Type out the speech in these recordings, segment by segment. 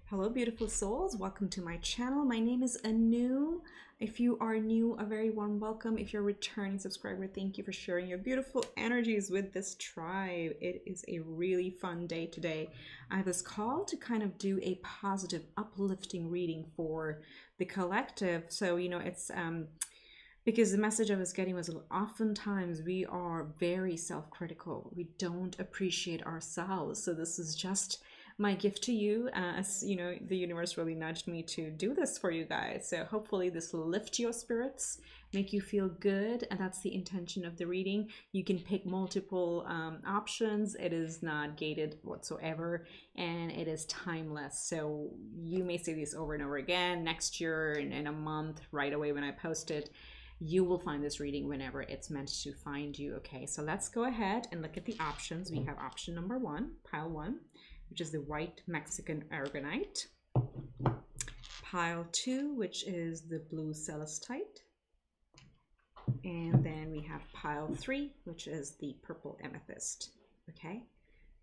Hello, beautiful souls. Welcome to my channel. My name is Anu. If you are new, a very warm welcome. If you're a returning subscriber, thank you for sharing your beautiful energies with this tribe. It is a really fun day today. I was called to kind of do a positive, uplifting reading for the collective. So, it's because the message I was getting was oftentimes we are very self-critical. We don't appreciate ourselves. So this is just my gift to you, as you know, the universe really nudged me to do this for you guys. So hopefully this will lift your spirits, make you feel good, and that's the intention of the reading. You can pick multiple options. It is not gated whatsoever, and it is timeless. So you may see these over and over again next year, in a month, right away when I post it. You will find this reading whenever it's meant to find you. Okay, so let's go ahead and look at the options. We have option number 1, pile 1, which is the white Mexican Aragonite. Pile 2, which is the blue Celestite. And then we have pile 3, which is the purple Amethyst. Okay,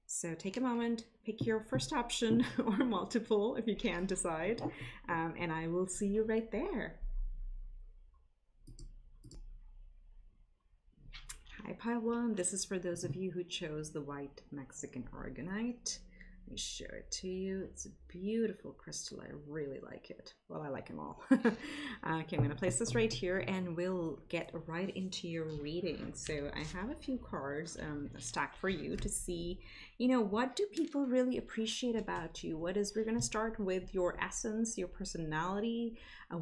so take a moment, pick your first option or multiple if you can decide, and I will see you right there. Hi, pile 1. This is for those of you who chose the white Mexican Aragonite. Let me show it to you. It's a beautiful crystal. I really like it. Well, I like them all. Okay, I'm going to place this right here and we'll get right into your reading. So I have a few cards stacked for you to see, what do people really appreciate about you? We're going to start with your essence, your personality,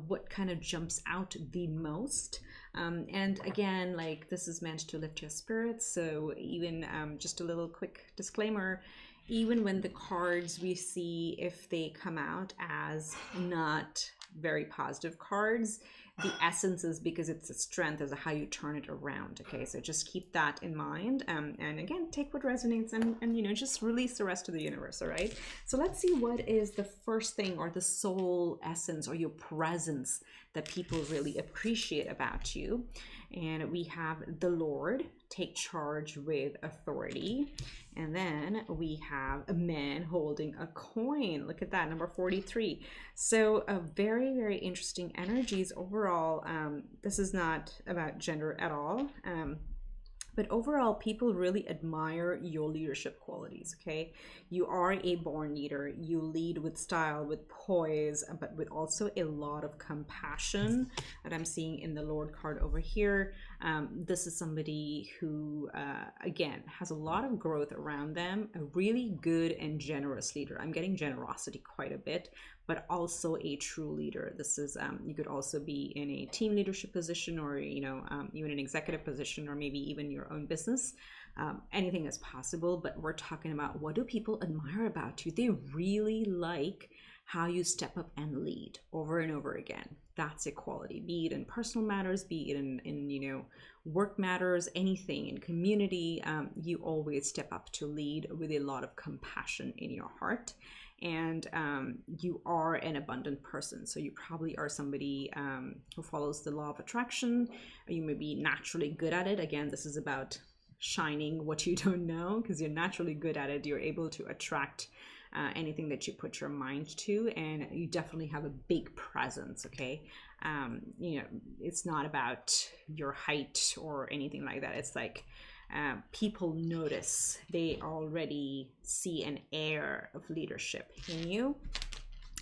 what kind of jumps out the most. And again, like, this is meant to lift your spirits. So even just a little quick disclaimer, even when the cards we see, if they come out as not very positive cards, the essence is because it's a strength as how you turn it around. Okay, so just keep that in mind, and again, take what resonates, and just release the rest of the universe. All right, so let's see what is the first thing, or the soul essence, or your presence that people really appreciate about you. And we have the Lord, take charge with authority. And then we have a man holding a coin. Look at that, number 43. So very, very interesting energies overall. This is not about gender at all. But overall, people really admire your leadership qualities, okay? You are a born leader. You lead with style, with poise, but with also a lot of compassion that I'm seeing in the Lord card over here. This is somebody who, again, has a lot of growth around them, a really good and generous leader. I'm getting generosity quite a bit, but also a true leader. This is, you could also be in a team leadership position, or, even an executive position, or maybe even your own business. Anything is possible, but we're talking about, what do people admire about you? They really like how you step up and lead over and over again. That's a quality, be it in personal matters, be it in work matters, anything in community. You always step up to lead with a lot of compassion in your heart. And you are an abundant person. So you probably are somebody who follows the law of attraction, or you may be naturally good at it. Again, this is about shining what you don't know, because you're naturally good at it. You're able to attract anything that you put your mind to, and you definitely have a big presence. Okay, it's not about your height or anything like that. It's like, people notice. They already see an air of leadership in you.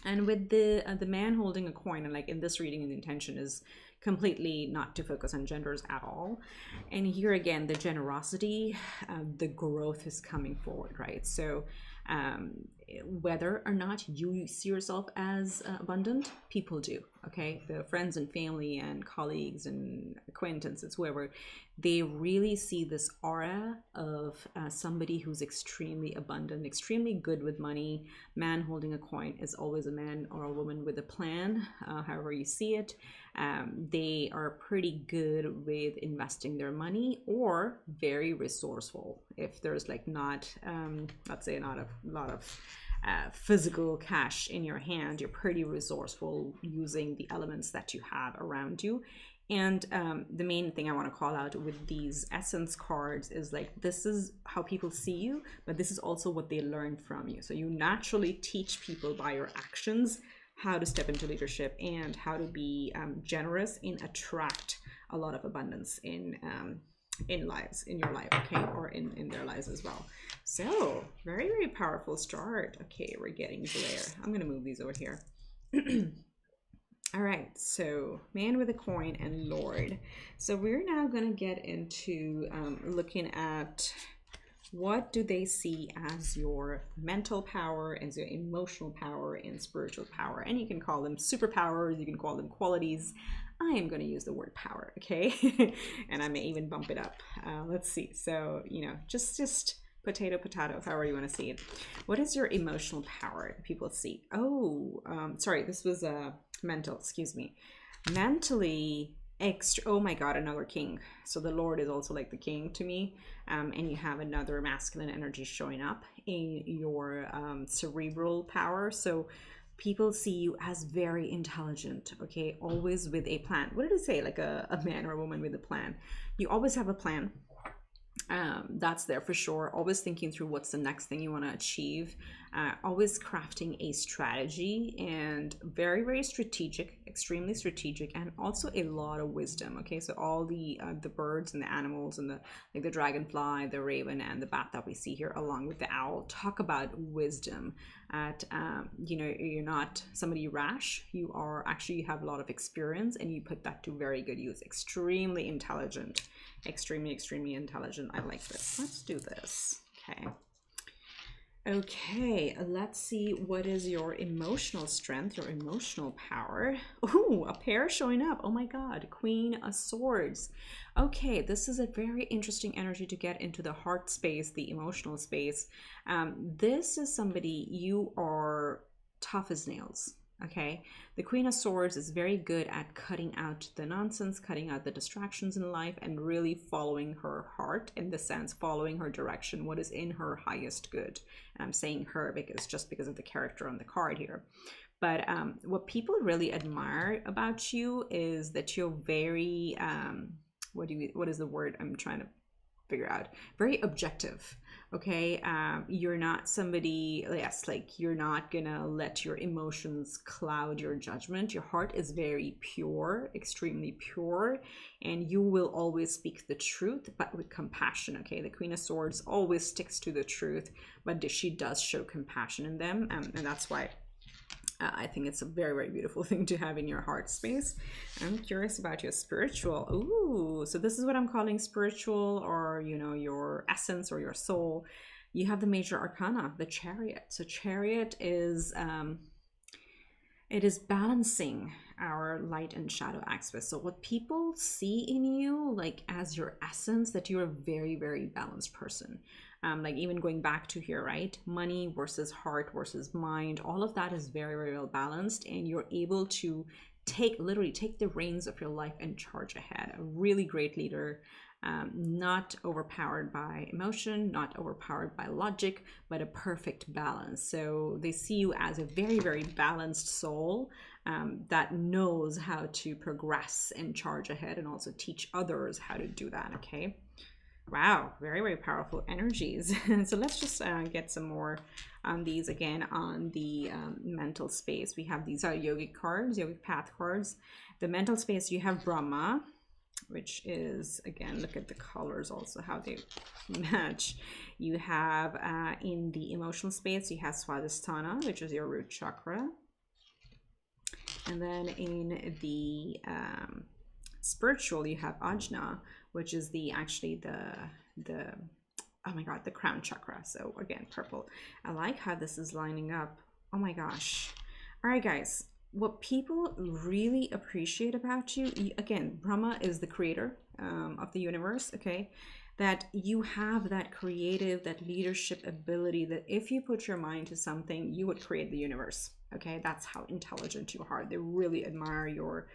And with the man holding a coin, and like in this reading, the intention is completely not to focus on genders at all. And here again, the generosity, the growth is coming forward, right? So whether or not you see yourself as abundant, people do. Okay, the friends and family and colleagues and acquaintances, whoever, they really see this aura of somebody who's extremely abundant, extremely good with money. Man holding a coin is always a man or a woman with a plan, however you see it. They are pretty good with investing their money, or very resourceful. If there's like not, let's say, not a lot of physical cash in your hand, you're pretty resourceful using the elements that you have around you And the main thing I want to call out with these essence cards is like, this is how people see you, but this is also what they learn from you. So you naturally teach people by your actions how to step into leadership and how to be generous and attract a lot of abundance in your life, okay, or in their lives as well. So very, very powerful start. Okay, we're getting there. I'm gonna move these over here. All right, so man with a coin and Lord. So we're now gonna get into looking at what do they see as your mental power, as your emotional power, and spiritual power. And you can call them superpowers, you can call them qualities. I am going to use the word power, okay? And I may even bump it up. Let's see. So, you know, just potato, however you want to see it. What is your emotional power that people see? Oh, sorry, this was mental, excuse me. Mentally, oh my God, another king. So the Lord is also like the king to me. And you have another masculine energy showing up in your cerebral power. So people see you as very intelligent, okay? Always with a plan. What did it say? Like a man or a woman with a plan. You always have a plan. That's there for sure. Always thinking through what's the next thing you want to achieve. Always crafting a strategy, and very, very strategic, extremely strategic, and also a lot of wisdom. Okay, so all the birds and the animals and the dragonfly, the raven, and the bat that we see here, along with the owl, talk about wisdom. You know, you're not somebody rash. You have a lot of experience, and you put that to very good use. Extremely intelligent. Extremely intelligent. I like this. Let's do this. Okay, let's see, what is your emotional strength, your emotional power? Ooh, a pair showing up. Oh my God, Queen of Swords. Okay, this is a very interesting energy to get into the heart space, the emotional space. This is somebody, you are tough as nails. Okay, the Queen of Swords is very good at cutting out the nonsense, cutting out the distractions in life, and really following her heart, in the sense, following her direction, what is in her highest good. And I'm saying her because of the character on the card here. But what people really admire about you is that you're very, what is the word I'm trying to figure out? Very objective. Okay, you're not somebody, yes, like you're not gonna let your emotions cloud your judgment. Your heart is very pure, extremely pure, and you will always speak the truth, but with compassion. Okay, the Queen of Swords always sticks to the truth, but she does show compassion in them, and that's why I think it's a very, very beautiful thing to have in your heart space. I'm curious about your spiritual. Ooh, so this is what I'm calling spiritual, or, you know, your essence or your soul. You have the major arcana, the Chariot. So Chariot is, it is balancing our light and shadow axis. So what people see in you, like as your essence, that you're a very, very balanced person. Like even going back to here, right? Money versus heart versus mind, all of that is very, very well balanced, and you're able to literally take the reins of your life and charge ahead. A really great leader, not overpowered by emotion, not overpowered by logic, but a perfect balance. So they see you as a very, very balanced soul that knows how to progress and charge ahead, and also teach others how to do that. Okay. Wow, very, very powerful energies. So let's just get some more on these again on the mental space. We have these yogic cards, yogic path cards. The mental space, you have Brahma, which is, again, look at the colors also, how they match. You have in the emotional space, you have Swadhisthana, which is your root chakra. And then in the spiritual, you have Ajna, which is actually the oh my God, the crown chakra. So again, purple. I like how this is lining up. Oh my gosh. All right, guys, what people really appreciate about you, again, Brahma is the creator of the universe, okay? That you have that creative, that leadership ability, that if you put your mind to something, you would create the universe, okay? That's how intelligent you are. They really admire your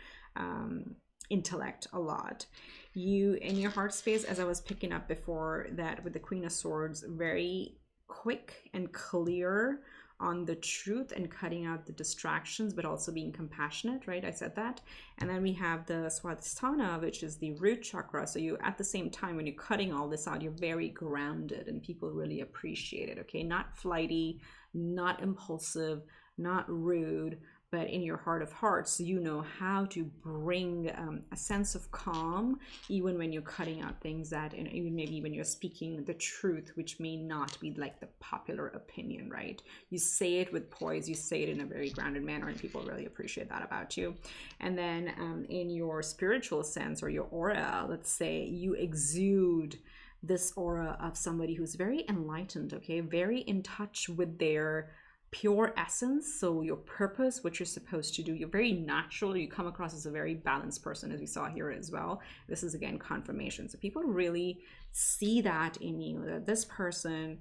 intellect a lot. You, in your heart space, as I was picking up before, that with the Queen of Swords, very quick and clear on the truth and cutting out the distractions, but also being compassionate, right? I said that. And then we have the Swadhisthana, which is the root chakra. So you, at the same time, when you're cutting all this out, you're very grounded and people really appreciate it, okay? Not flighty, not impulsive, not rude, but in your heart of hearts, you know how to bring a sense of calm, even when you're cutting out things that, and even maybe when you're speaking the truth, which may not be like the popular opinion, right? You say it with poise, you say it in a very grounded manner, and people really appreciate that about you. And then in your spiritual sense or your aura, let's say you exude this aura of somebody who's very enlightened, okay, very in touch with their pure essence. So your purpose, what you're supposed to do, you're very natural. You come across as a very balanced person, as we saw here as well. This is again confirmation. So people really see that in you, that this person,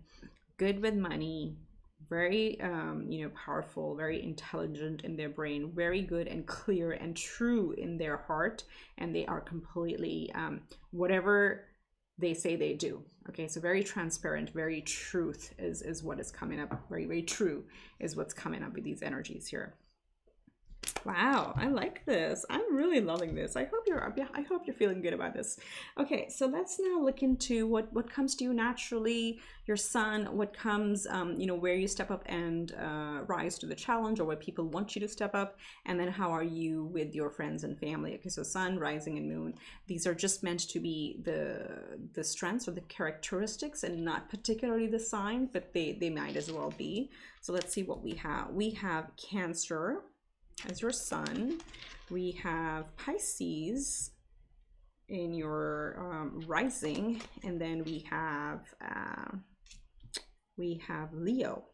good with money, very powerful, very intelligent in their brain, very good and clear and true in their heart, and they are completely whatever they say they do. Okay, so very transparent, very truth is what is coming up. Very, very true is what's coming up with these energies here. Wow, I like this. I'm really loving this. I hope you're feeling good about this. Okay, so let's now look into what comes to you naturally, your sun, what comes, where you step up and rise to the challenge, or what people want you to step up, and then how are you with your friends and family. Okay, so sun, rising, and moon. These are just meant to be the strengths or the characteristics, and not particularly the sign, but they might as well be. So let's see what we have. We have Cancer as your sun. We have Pisces in your rising, and then we have Leo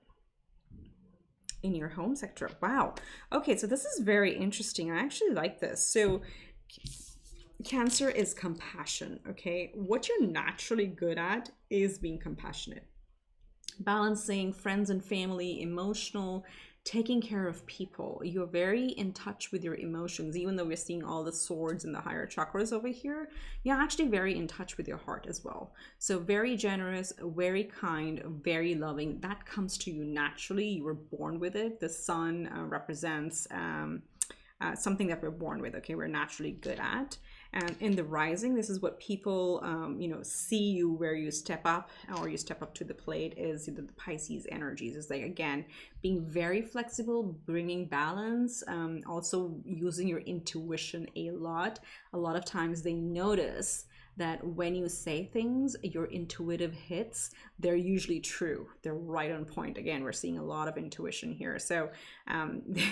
in your home sector. Wow. Okay, so this is very interesting. I actually like this. So Cancer is compassion. Okay, what you're naturally good at is being compassionate, balancing friends and family, emotional, taking care of people. You're very in touch with your emotions. Even though we're seeing all the swords and the higher chakras over here, you're actually very in touch with your heart as well. So very generous, very kind, very loving. That comes to you naturally. You were born with it. The sun represents something that we're born with. Okay, we're naturally good at. And in the rising, this is what people see you, where you step up or you step up to the plate, is the Pisces energies. Is like, again, being very flexible, bringing balance, also using your intuition a lot. A lot of times they notice that when you say things, your intuitive hits, they're usually true. They're right on point. Again, we're seeing a lot of intuition here. So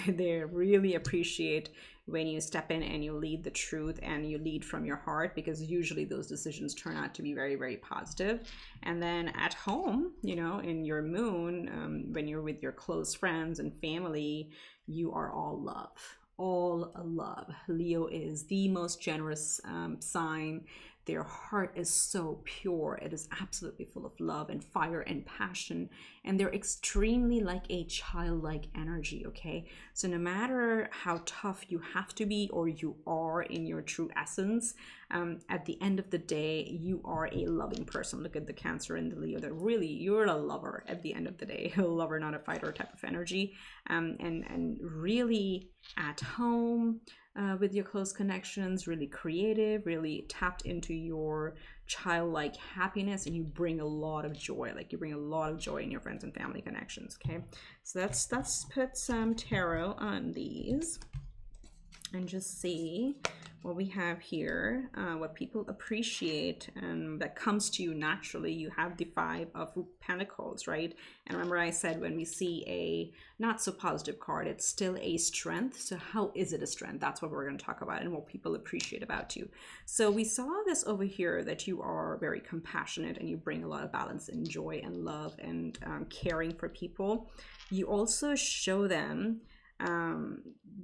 they really appreciate when you step in and you lead the truth and you lead from your heart, because usually those decisions turn out to be very, very positive. And then at home, in your moon, when you're with your close friends and family, you are all love. All love. Leo is the most generous sign. Their heart is so pure. It is absolutely full of love and fire and passion. And they're extremely like a childlike energy, okay? So no matter how tough you have to be or you are in your true essence, at the end of the day, you are a loving person. Look at the Cancer and the Leo. That really, you're a lover at the end of the day. A lover, not a fighter type of energy. And really at home, with your close connections, really creative, really tapped into your childlike happiness, and you bring a lot of joy. Like, you bring a lot of joy in your friends and family connections. Okay, so let's put some tarot on these and just see what we have here, what people appreciate, and that comes to you naturally. You have the Five of Pentacles, right? And remember, I said when we see a not so positive card, it's still a strength. So how is it a strength? That's what we're going to talk about, and what people appreciate about you. So we saw this over here, that you are very compassionate and you bring a lot of balance and joy and love and caring for people. You also show them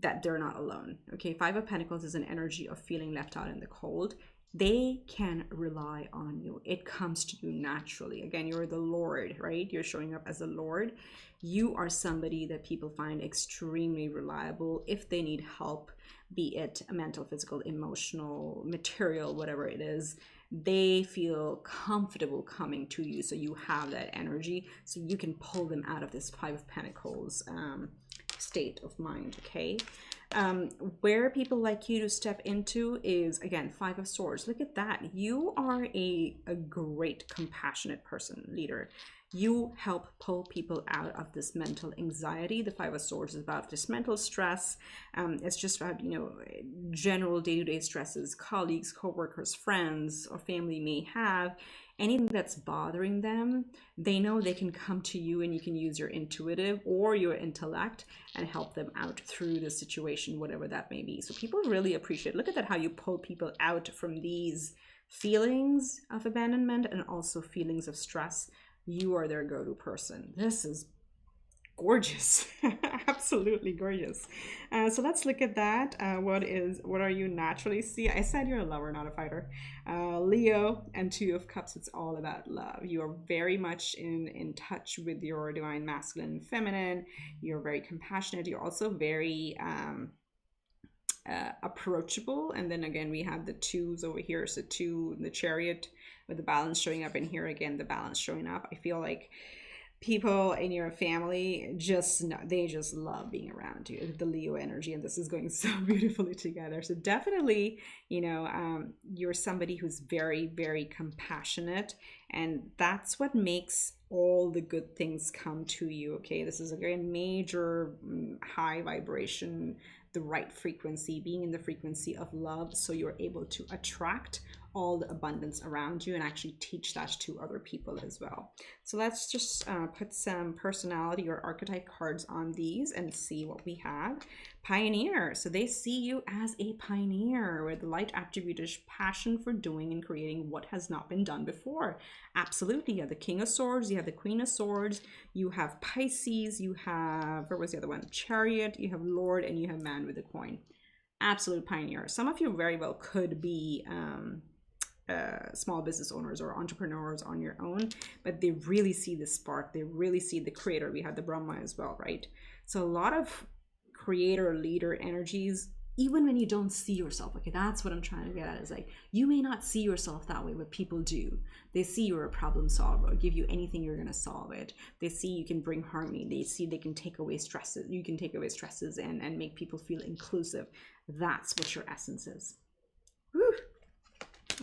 that they're not alone. Okay, Five of Pentacles is an energy of feeling left out in the cold. They can rely on you. It comes to you naturally. Again, you're the Lord, right? You're showing up as a Lord. You are somebody that people find extremely reliable if they need help, be it mental, physical, emotional, material, whatever it is. they feel comfortable coming to you. So you have that energy, so you can pull them out of this Five of Pentacles state of mind, okay? Where people like you to step into is, again, Five of Swords. Look at that. You are a great, compassionate person, leader. You help pull people out of this mental anxiety. The Five of Swords is about this mental stress. It's just about, you know, general day-to-day stresses colleagues, co-workers, friends, or family may have. Anything that's bothering them, they know they can come to you, and you can use your intuitive or your intellect and help them out through the situation, whatever that may be. So people really appreciate, look at that, how you pull people out from these feelings of abandonment and also feelings of stress. You are their go-to person. This is gorgeous. Absolutely gorgeous. So let's look at that. What are you naturally? See, I said you're a lover, not a fighter. Leo and Two of Cups, it's all about love. You are very much in touch with your divine masculine and feminine. You're very compassionate. You're also very approachable. And then again, we have the twos over here. So two, the Chariot, with the balance showing up, and here again the balance showing up. I feel like people in your family just love being around you, the Leo energy, and this is going so beautifully together. So definitely, you know, you're somebody who's very, very compassionate, and that's what makes all the good things come to you. Okay, this is a very major high vibration, the right frequency, being in the frequency of love, so you're able to attract all the abundance around you and actually teach that to other people as well. So let's just put some personality or archetype cards on these and see what we have. Pioneer. So they see you as a pioneer, where the light attribute is passion for doing and creating what has not been done before. Absolutely. You have the King of Swords, you have the Queen of Swords, you have Pisces, you have, where was the other one? Chariot, you have Lord, and you have Man with a Coin. Absolute pioneer. Some of you very well could be small business owners or entrepreneurs on your own, but they really see the spark, they really see the creator. We have the Brahma as well, right? So a lot of creator leader energies, even when you don't see yourself. Okay, that's what I'm trying to get at, is like, you may not see yourself that way, but people do. They see you're a problem solver, give you anything, you're going to solve it. They see you can bring harmony, they see they can take away stresses, you can take away stresses and make people feel inclusive. That's what your essence is. Whew.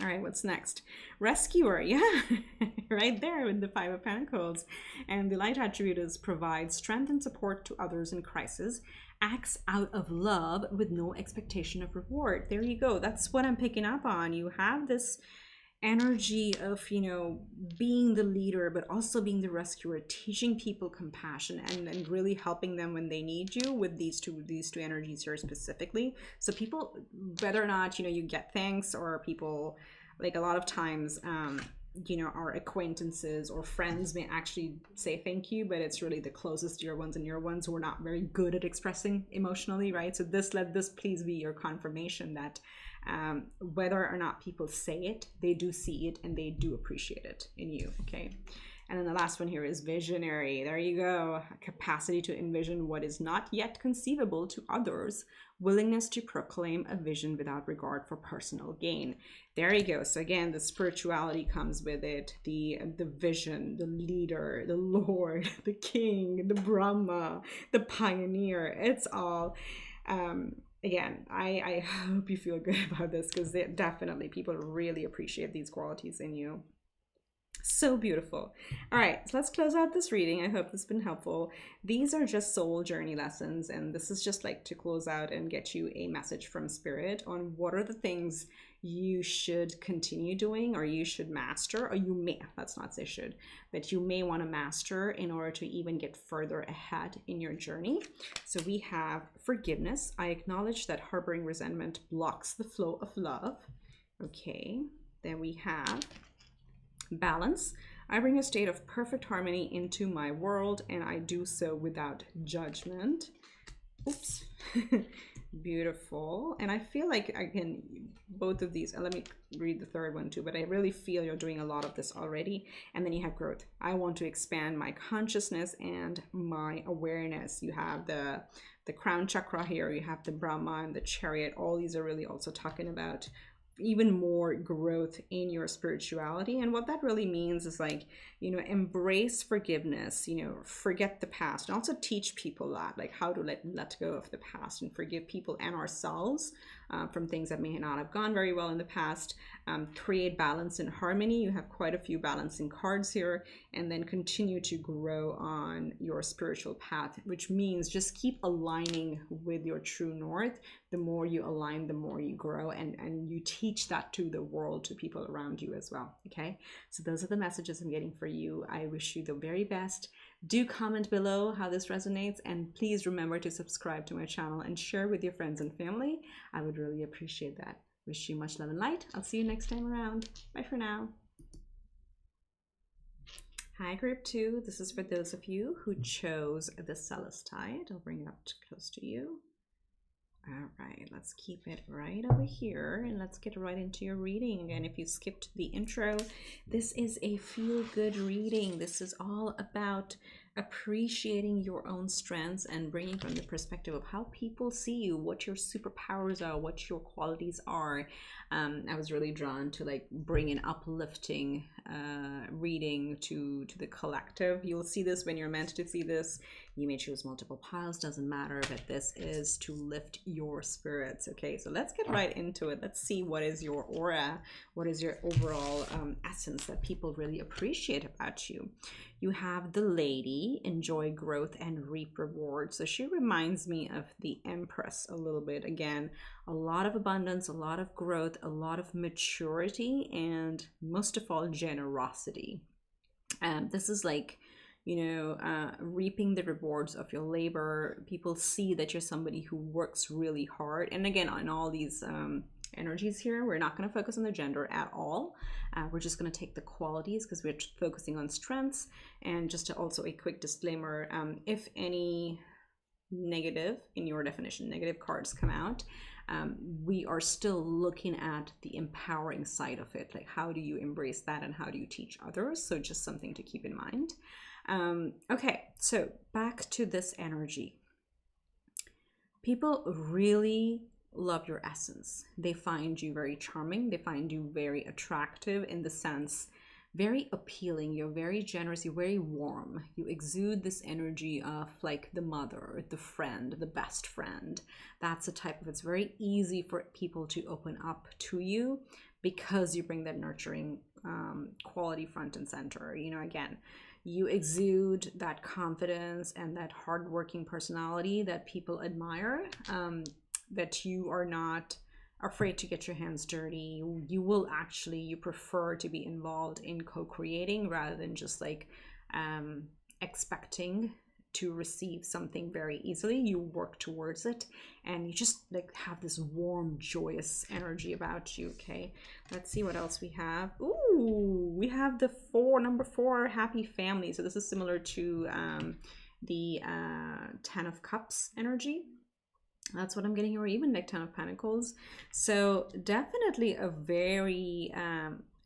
All right, what's next? Rescuer. Yeah, right there with the Five of Pentacles. And the light attribute is provide strength and support to others in crisis, acts out of love with no expectation of reward. There you go. That's what I'm picking up on. You have this energy of, you know, being the leader, but also being the rescuer, teaching people compassion and really helping them when they need you, with these two energies here specifically. So people, whether or not, you know, you get thanks, or people, like a lot of times, you know, our acquaintances or friends may actually say thank you, but it's really the closest to your ones and your ones who are not very good at expressing emotionally, right? So let this please be your confirmation that whether or not people say it, they do see it and they do appreciate it in you. Okay, and then the last one here is visionary. There you go. Capacity to envision what is not yet conceivable to others, willingness to proclaim a vision without regard for personal gain. There you go. So again, the spirituality comes with it, the vision, the leader, the Lord, the King, the Brahma, the pioneer. It's all again, I hope you feel good about this, because definitely people really appreciate these qualities in you. So beautiful. All right, so let's close out this reading. I hope this has been helpful. These are just soul journey lessons, and this is just like to close out and get you a message from Spirit on what are the things you should continue doing, or you should master, or you may, let's not say should, but you may want to master in order to even get further ahead in your journey. So we have forgiveness. I acknowledge that harboring resentment blocks the flow of love. Okay, then we have balance. I bring a state of perfect harmony into my world, and I do so without judgment. Oops. Beautiful. And I feel like I can, both of these, and let me read the third one too, but I really feel you're doing a lot of this already. And then you have growth. I want to expand my consciousness and my awareness. You have the crown chakra here, you have the Brahma and the Chariot. All these are really also talking about even more growth in your spirituality. And what that really means is like, embrace forgiveness, forget the past, and also teach people that, like, how to let go of the past and forgive people and ourselves from things that may not have gone very well in the past. Create balance and harmony. You have quite a few balancing cards here. And then continue to grow on your spiritual path, which means just keep aligning with your true north. The more you align, the more you grow, and you teach that to the world, to people around you as well. Okay, so those are the messages I'm getting for you. I wish you the very best. Do comment below how this resonates, and please remember to subscribe to my channel and share with your friends and family. I would really appreciate that. Wish you much love and light. I'll see you next time around. Bye for now. Hi, group 2. This is for those of you who chose the Celestite. I'll bring it up close to you. All right, let's keep it right over here, and let's get right into your reading. Again, if you skipped the intro, this is a feel-good reading. This is all about appreciating your own strengths and bringing from the perspective of how people see you, what your superpowers are, what your qualities are. I was really drawn to like bring an uplifting reading to the collective. You'll see this when you're meant to see this. You may choose multiple piles, doesn't matter, but this is to lift your spirits. Okay, so let's get right into it. Let's see what is your aura, what is your overall essence that people really appreciate about you. You have the Lady, enjoy growth and reap rewards. So she reminds me of the Empress a little bit. Again, a lot of abundance, a lot of growth, a lot of maturity, and most of all, generosity. This is like, reaping the rewards of your labor. People see that you're somebody who works really hard. And again, on all these energies here, we're not going to focus on the gender at all. We're just going to take the qualities because we're focusing on strengths. And just to also a quick disclaimer, if any negative, in your definition, negative cards come out, we are still looking at the empowering side of it. Like, how do you embrace that and how do you teach others? So just something to keep in mind. Okay, so back to this energy. People really love your essence. They find you very charming. They find you very attractive, in the sense, very appealing. You're very generous. You're very warm. You exude this energy of like the mother, the friend, the best friend. That's the type of, it's very easy for people to open up to you because you bring that nurturing quality front and center. Again, you exude that confidence and that hardworking personality that people admire, that you are not afraid to get your hands dirty. You prefer to be involved in co-creating rather than just like expecting to receive something very easily. You work towards it, and you just like have this warm, joyous energy about you. Okay, let's see what else we have. Ooh, we have the number 4, happy family. So this is similar to the 10 of Cups energy. That's what I'm getting here, or even like 10 of Pentacles. So definitely a very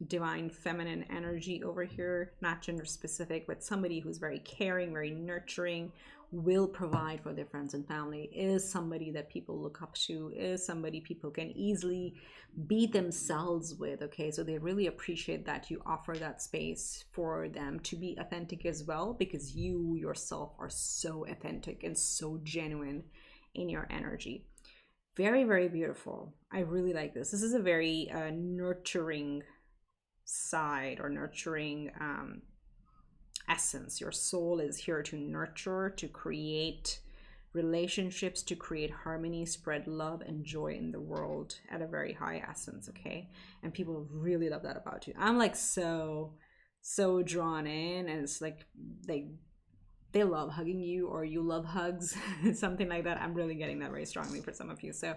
divine feminine energy over here, not gender specific, but somebody who's very caring, very nurturing, will provide for their friends and family, is somebody that people look up to, is somebody people can easily be themselves with. Okay, so they really appreciate that you offer that space for them to be authentic as well, because you yourself are so authentic and so genuine in your energy. Very, very beautiful. I really like this. This is a very nurturing side, or nurturing essence. Your soul is here to nurture, to create relationships, to create harmony, spread love and joy in the world at a very high essence. Okay, and people really love that about you. I'm like so drawn in, and it's like they love hugging you, or you love hugs, something like that. I'm really getting that very strongly for some of you. So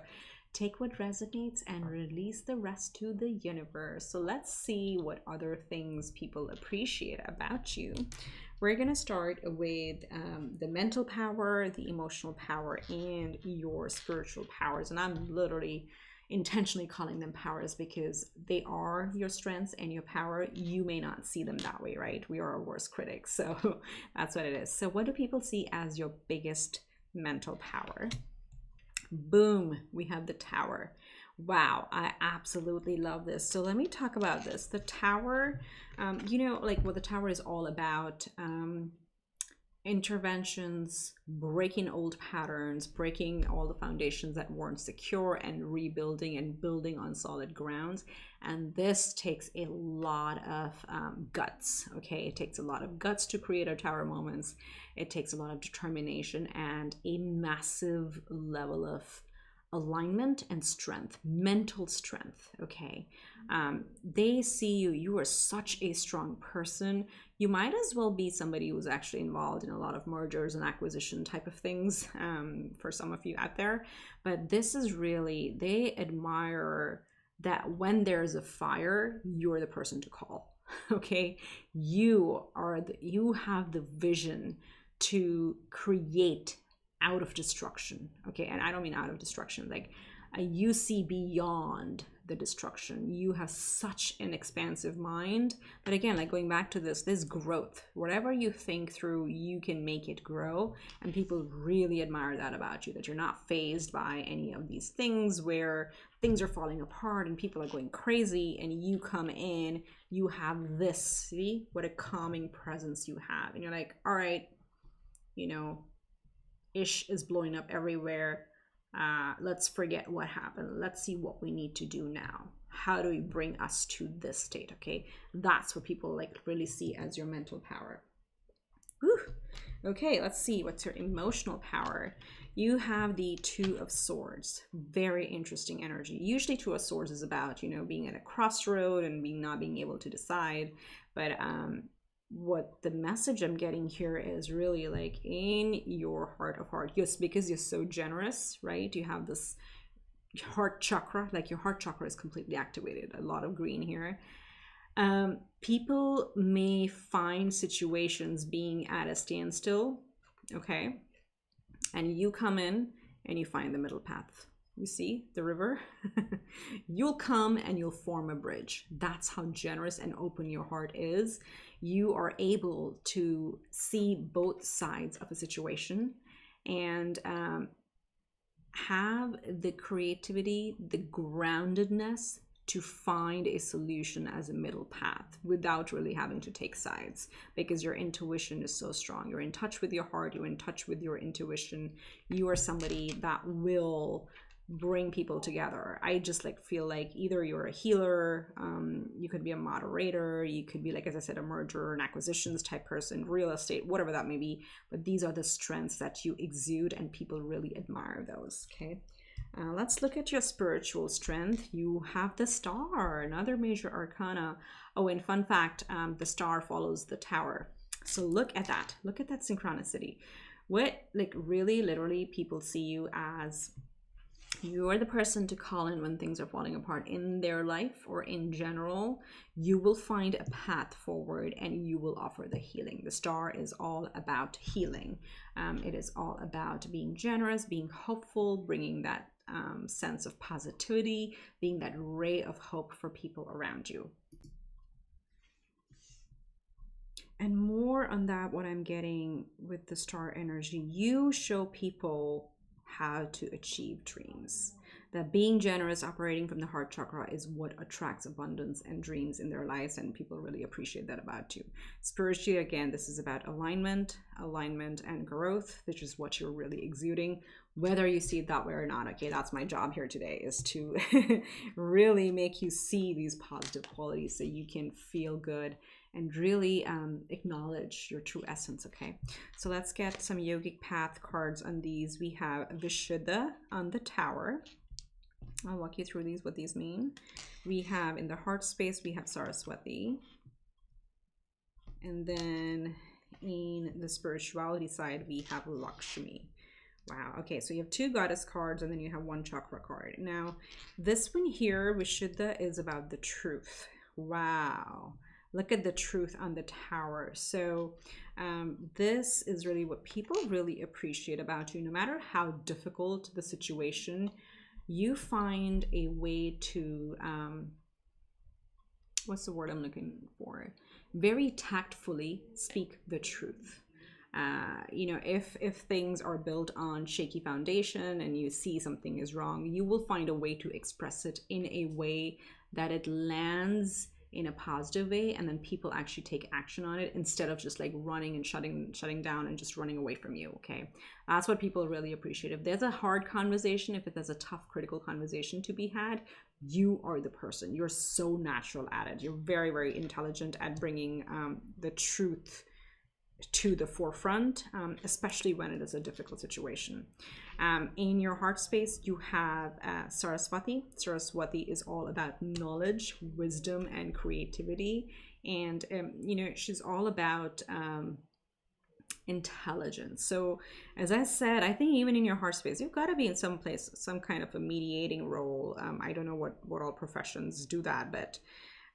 take what resonates and release the rest to the universe. So let's see what other things people appreciate about you. We're going to start with the mental power, the emotional power, and your spiritual powers. And I'm literally intentionally calling them powers because they are your strengths and your power. You may not see them that way, right? We are our worst critics. So that's what it is. So what do people see as your biggest mental power? Boom, we have the Tower. Wow, I absolutely love this. So let me talk about this. The tower, you know, like what the tower is all about. Interventions, breaking old patterns, breaking all the foundations that weren't secure, and rebuilding and building on solid grounds. And this takes a lot of guts. Okay, it takes a lot of guts to create our tower moments. It takes a lot of determination and a massive level of alignment and strength, mental strength. Okay, they see you, you are such a strong person. You might as well be somebody who's actually involved in a lot of mergers and acquisition type of things, for some of you out there. But this is really, they admire that when there's a fire, you're the person to call. Okay, you have the vision to create out of destruction. Okay, and I don't mean out of destruction, like you see beyond the destruction. You have such an expansive mind that, again, like going back to this growth, whatever you think through, you can make it grow. And people really admire that about you, that you're not fazed by any of these things where things are falling apart and people are going crazy, and you come in, you have this, see what a calming presence you have, and you're like, all right, you know, ish is blowing up everywhere. Let's forget what happened. Let's see what we need to do now. How do we bring us to this state? Okay, that's what people like really see as your mental power. Whew. Okay, let's see what's your emotional power. You have the Two of Swords. Very interesting energy. Usually Two of Swords is about, you know, being at a crossroad and not being able to decide. But what the message I'm getting here is really like in your heart of heart, just because you're so generous, right? You have this heart chakra, like your heart chakra is completely activated. A lot of green here. People may find situations being at a standstill, okay? And you come in and you find the middle path. You see the river? You'll come and you'll form a bridge. That's how generous and open your heart is. You are able to see both sides of a situation and have the creativity, the groundedness to find a solution as a middle path without really having to take sides, because your intuition is so strong. You're in touch with your heart, you're in touch with your intuition. You are somebody that will bring people together. I just like feel like either you're a healer, you could be a moderator, you could be, like, as I said, a merger and acquisitions type person, real estate, whatever that may be. But these are the strengths that you exude and people really admire those. Okay, let's look at your spiritual strength. You have the Star, another major arcana. Oh, and fun fact, the Star follows the Tower. So look at that synchronicity. What, like, really literally people see you as, you're the person to call in when things are falling apart in their life or in general. You will find a path forward and you will offer the healing. The Star is all about healing. It is all about being generous, being hopeful, bringing that sense of positivity, being that ray of hope for people around you. And more on that, what I'm getting with the Star energy, you show people how to achieve dreams. That being generous, operating from the heart chakra, is what attracts abundance and dreams in their lives, and people really appreciate that about you. Spiritually, again, this is about alignment and growth, which is what you're really exuding, whether you see it that way or not. Okay, that's my job here today, is to really make you see these positive qualities so you can feel good and really acknowledge your true essence. Okay, so let's get some yogic path cards on these. We have Vishuddha on the Tower. I'll walk you through these, what these mean. We have in the heart space, we have Saraswati. And then in the spirituality side, we have Lakshmi. Wow, okay, so you have two goddess cards and then you have one chakra card. Now, this one here, Vishuddha, is about the truth. Wow. Look at the truth on the Tower. So this is really what people really appreciate about you. No matter how difficult the situation, you find a way to, what's the word I'm looking for? Very tactfully speak the truth. You know, if things are built on shaky foundation and you see something is wrong, you will find a way to express it in a way that it lands in a positive way, and then people actually take action on it instead of just like running and shutting down and just running away from you. Okay, that's what people really appreciate. If there's a hard conversation, if there's a tough critical conversation to be had, you are the person. You're so natural at it. You're very, very intelligent at bringing the truth to the forefront, especially when it is a difficult situation. In your heart space, you have Saraswati. Saraswati is all about knowledge, wisdom, and creativity. And, you know, she's all about intelligence. So as I said, I think even in your heart space, you've got to be in some place, some kind of a mediating role. I don't know what all professions do that, but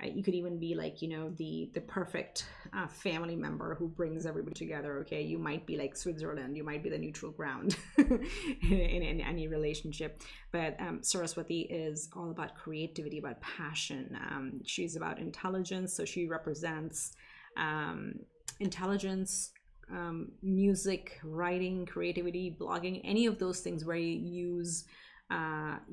you could even be like, you know, the perfect family member who brings everybody together. Okay, you might be like Switzerland, you might be the neutral ground in any relationship. But Saraswati is all about creativity, about passion. She's about intelligence, so she represents intelligence, music, writing, creativity, blogging, any of those things where you use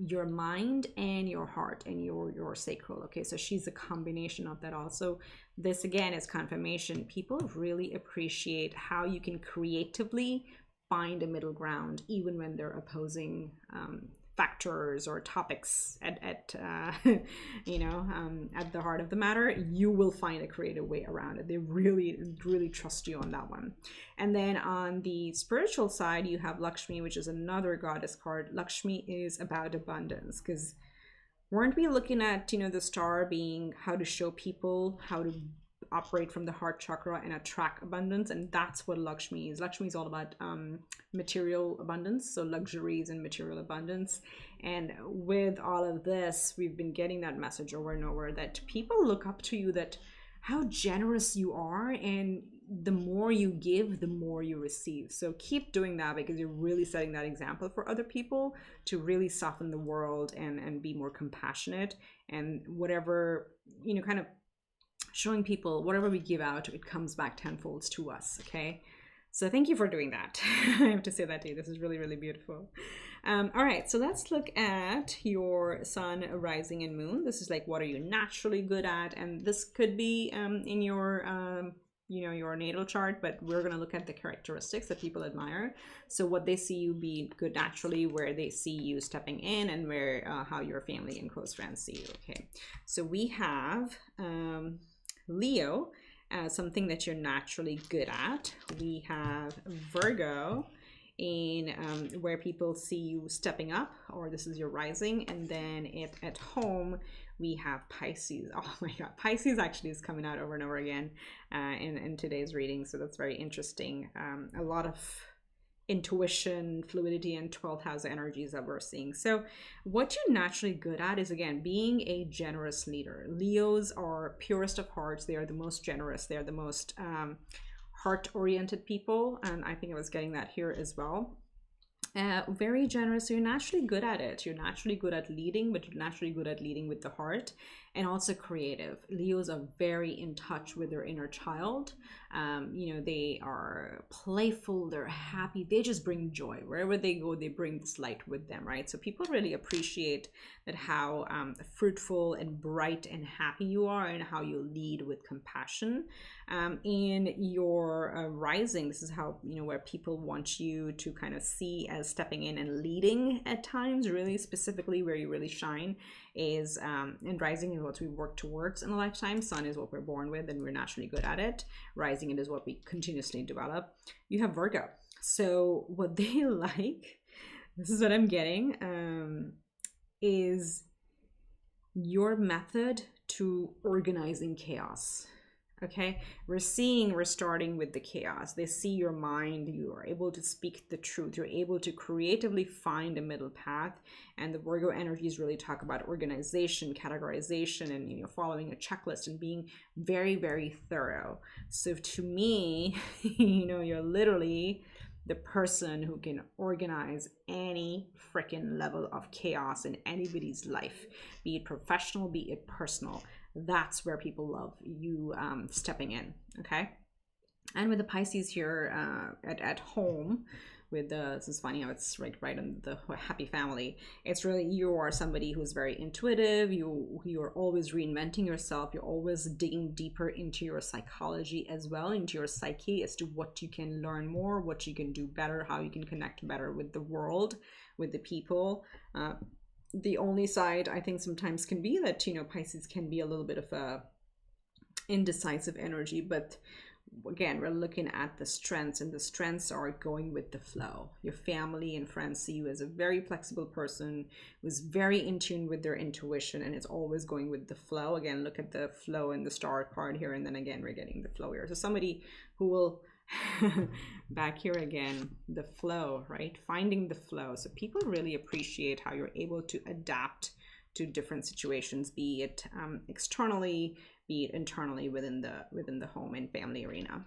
your mind and your heart and your sacral. Okay, so she's a combination of that. Also, this again is confirmation. People really appreciate how you can creatively find a middle ground even when they're opposing factors or topics at you know, at the heart of the matter. You will find a creative way around it. They really trust you on that one. And then on the spiritual side, you have Lakshmi, which is another goddess card. Lakshmi is about abundance, because weren't we looking at, you know, the star being how to show people how to operate from the heart chakra and attract abundance? And that's what Lakshmi is. Lakshmi is all about material abundance, so luxuries and material abundance. And with all of this, we've been getting that message over and over that people look up to you, that how generous you are, and the more you give, the more you receive. So keep doing that, because you're really setting that example for other people to really soften the world and be more compassionate. And whatever, you know, kind of showing people whatever we give out, it comes back tenfold to us. Okay, so thank you for doing that. I have to say that to you. This is really beautiful. All right, so let's look at your sun, rising, and moon. This is like, what are you naturally good at? And this could be in your you know, your natal chart, but we're going to look at the characteristics that people admire. So what they see you be good naturally, where they see you stepping in, and where how your family and close friends see you. Okay, so we have Leo as something that you're naturally good at. We have Virgo in where people see you stepping up, or this is your rising. And then at home, we have Pisces. Oh my God, Pisces actually is coming out over and over again in today's reading. So that's very interesting. A lot of intuition, fluidity, and 12th house energies that we're seeing. So what you're naturally good at is, again, being a generous leader. Leos are purest of hearts. They are the most generous. They are the most heart-oriented people. And I think I was getting that here as well. Very generous. So you're naturally good at it. You're naturally good at leading, but you're naturally good at leading with the heart, and also creative. Leos are very in touch with their inner child. You know, they are playful, they're happy, they just bring joy. Wherever they go, they bring this light with them, right? So people really appreciate that, how fruitful and bright and happy you are, and how you lead with compassion. In your rising, this is how, you know, where people want you to kind of see as stepping in and leading at times. Really specifically where you really shine is and rising is what we work towards in a lifetime. Sun is what we're born with, and we're naturally good at it. Rising, it is what we continuously develop. You have Virgo. So what they like, this is what I'm getting, is your method to organizing chaos. Okay, we're starting with the chaos. They see your mind, you are able to speak the truth, you're able to creatively find a middle path. And the Virgo energies really talk about organization, categorization, and, you know, following a checklist and being very thorough. So to me, you know, you're literally the person who can organize any freaking level of chaos in anybody's life, be it professional, be it personal. That's where people love you stepping in. Okay, And with the Pisces here at home, with the, this is funny how it's right on the happy family. It's really, you are somebody who's very intuitive. You're always reinventing yourself. You're always digging deeper into your psychology as well, into your psyche, as to what you can learn more, what you can do better, how you can connect better with the world, with the people. The only side I think sometimes can be that, you know, Pisces can be a little bit of a indecisive energy, but again, we're looking at the strengths, and the strengths are going with the flow. Your family and friends see you as a very flexible person who's very in tune with their intuition, and it's always going with the flow. Again, look at the flow in the star card here, and then again we're getting the flow here. So somebody who will back here again, the flow, right? Finding the flow. So people really appreciate how you're able to adapt to different situations, be it externally, be it internally within the home and family arena.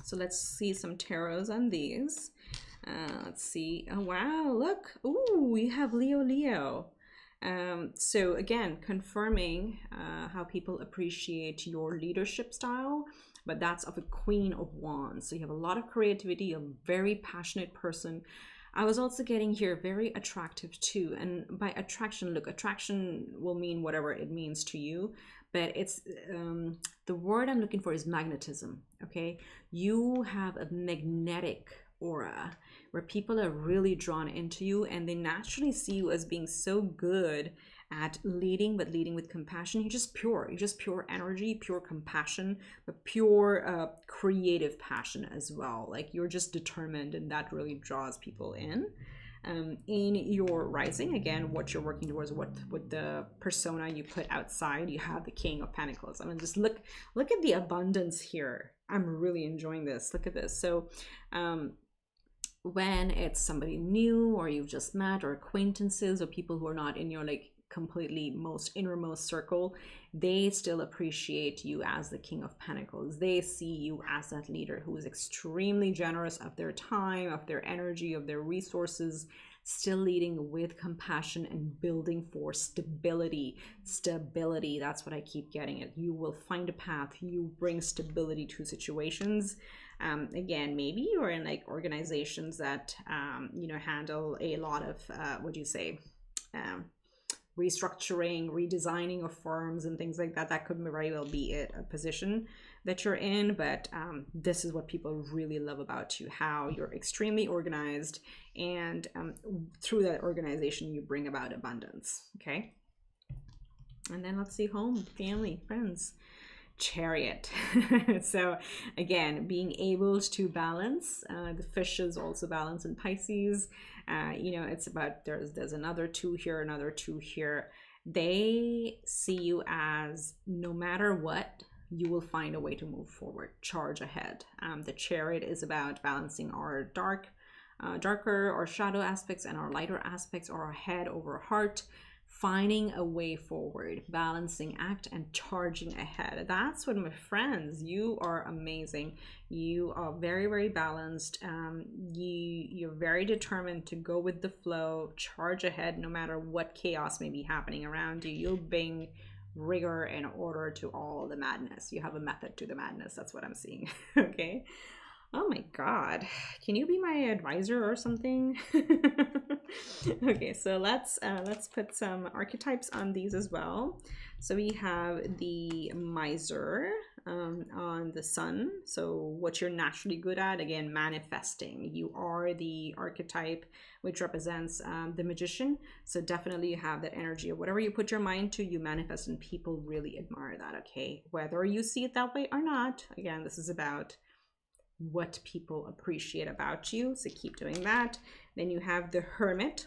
So let's see some tarots on these. Let's see. Oh wow, look. Ooh, we have Leo. So again, confirming how people appreciate your leadership style, but that's of a Queen of Wands. So you have a lot of creativity, a very passionate person. I was also getting here very attractive too. And by attraction, look, attraction will mean whatever it means to you, but it's the word I'm looking for is magnetism. Okay, you have a magnetic aura where people are really drawn into you, and they naturally see you as being so good at leading, but leading with compassion. You're just pure energy, pure compassion, but pure creative passion as well. Like, you're just determined, and that really draws people in. In your rising, again, what you're working towards, what the persona you put outside, you have the King of Pentacles. I mean, just look at the abundance here. I'm really enjoying this. Look at this. So when it's somebody new, or you've just met, or acquaintances, or people who are not in your like completely most innermost circle, they still appreciate you as the King of Pentacles. They see you as that leader who is extremely generous of their time, of their energy, of their resources, still leading with compassion and building for stability. That's what I keep getting at. You will find a path. You bring stability to situations. Again, maybe you're in like organizations that you know, handle a lot of what do you say, restructuring, redesigning of firms and things like that. That could very well be a position that you're in, but this is what people really love about you, how you're extremely organized, and through that organization you bring about abundance. Okay, and then let's see, home, family, friends, Chariot. So again, being able to balance, the fish is also balanced in Pisces. You know, it's about, there's another two here, another two here. They see you as, no matter what, you will find a way to move forward, charge ahead. The Chariot is about balancing our darker or shadow aspects and our lighter aspects, or our head over heart, finding a way forward, balancing act and charging ahead. That's what, my friends, you are amazing. You are very, very balanced. You're very determined to go with the flow, charge ahead no matter what chaos may be happening around you. You'll bring rigor and order to all the madness. You have a method to the madness. That's what I'm seeing. Okay. Oh my God, can you be my advisor or something? Okay, so let's put some archetypes on these as well. So we have the Miser on the Sun. So what you're naturally good at, again, manifesting. You are the archetype which represents the Magician. So definitely you have that energy of whatever you put your mind to, you manifest, and people really admire that. Okay, whether you see it that way or not, again, this is about what people appreciate about you, so keep doing that. Then you have the Hermit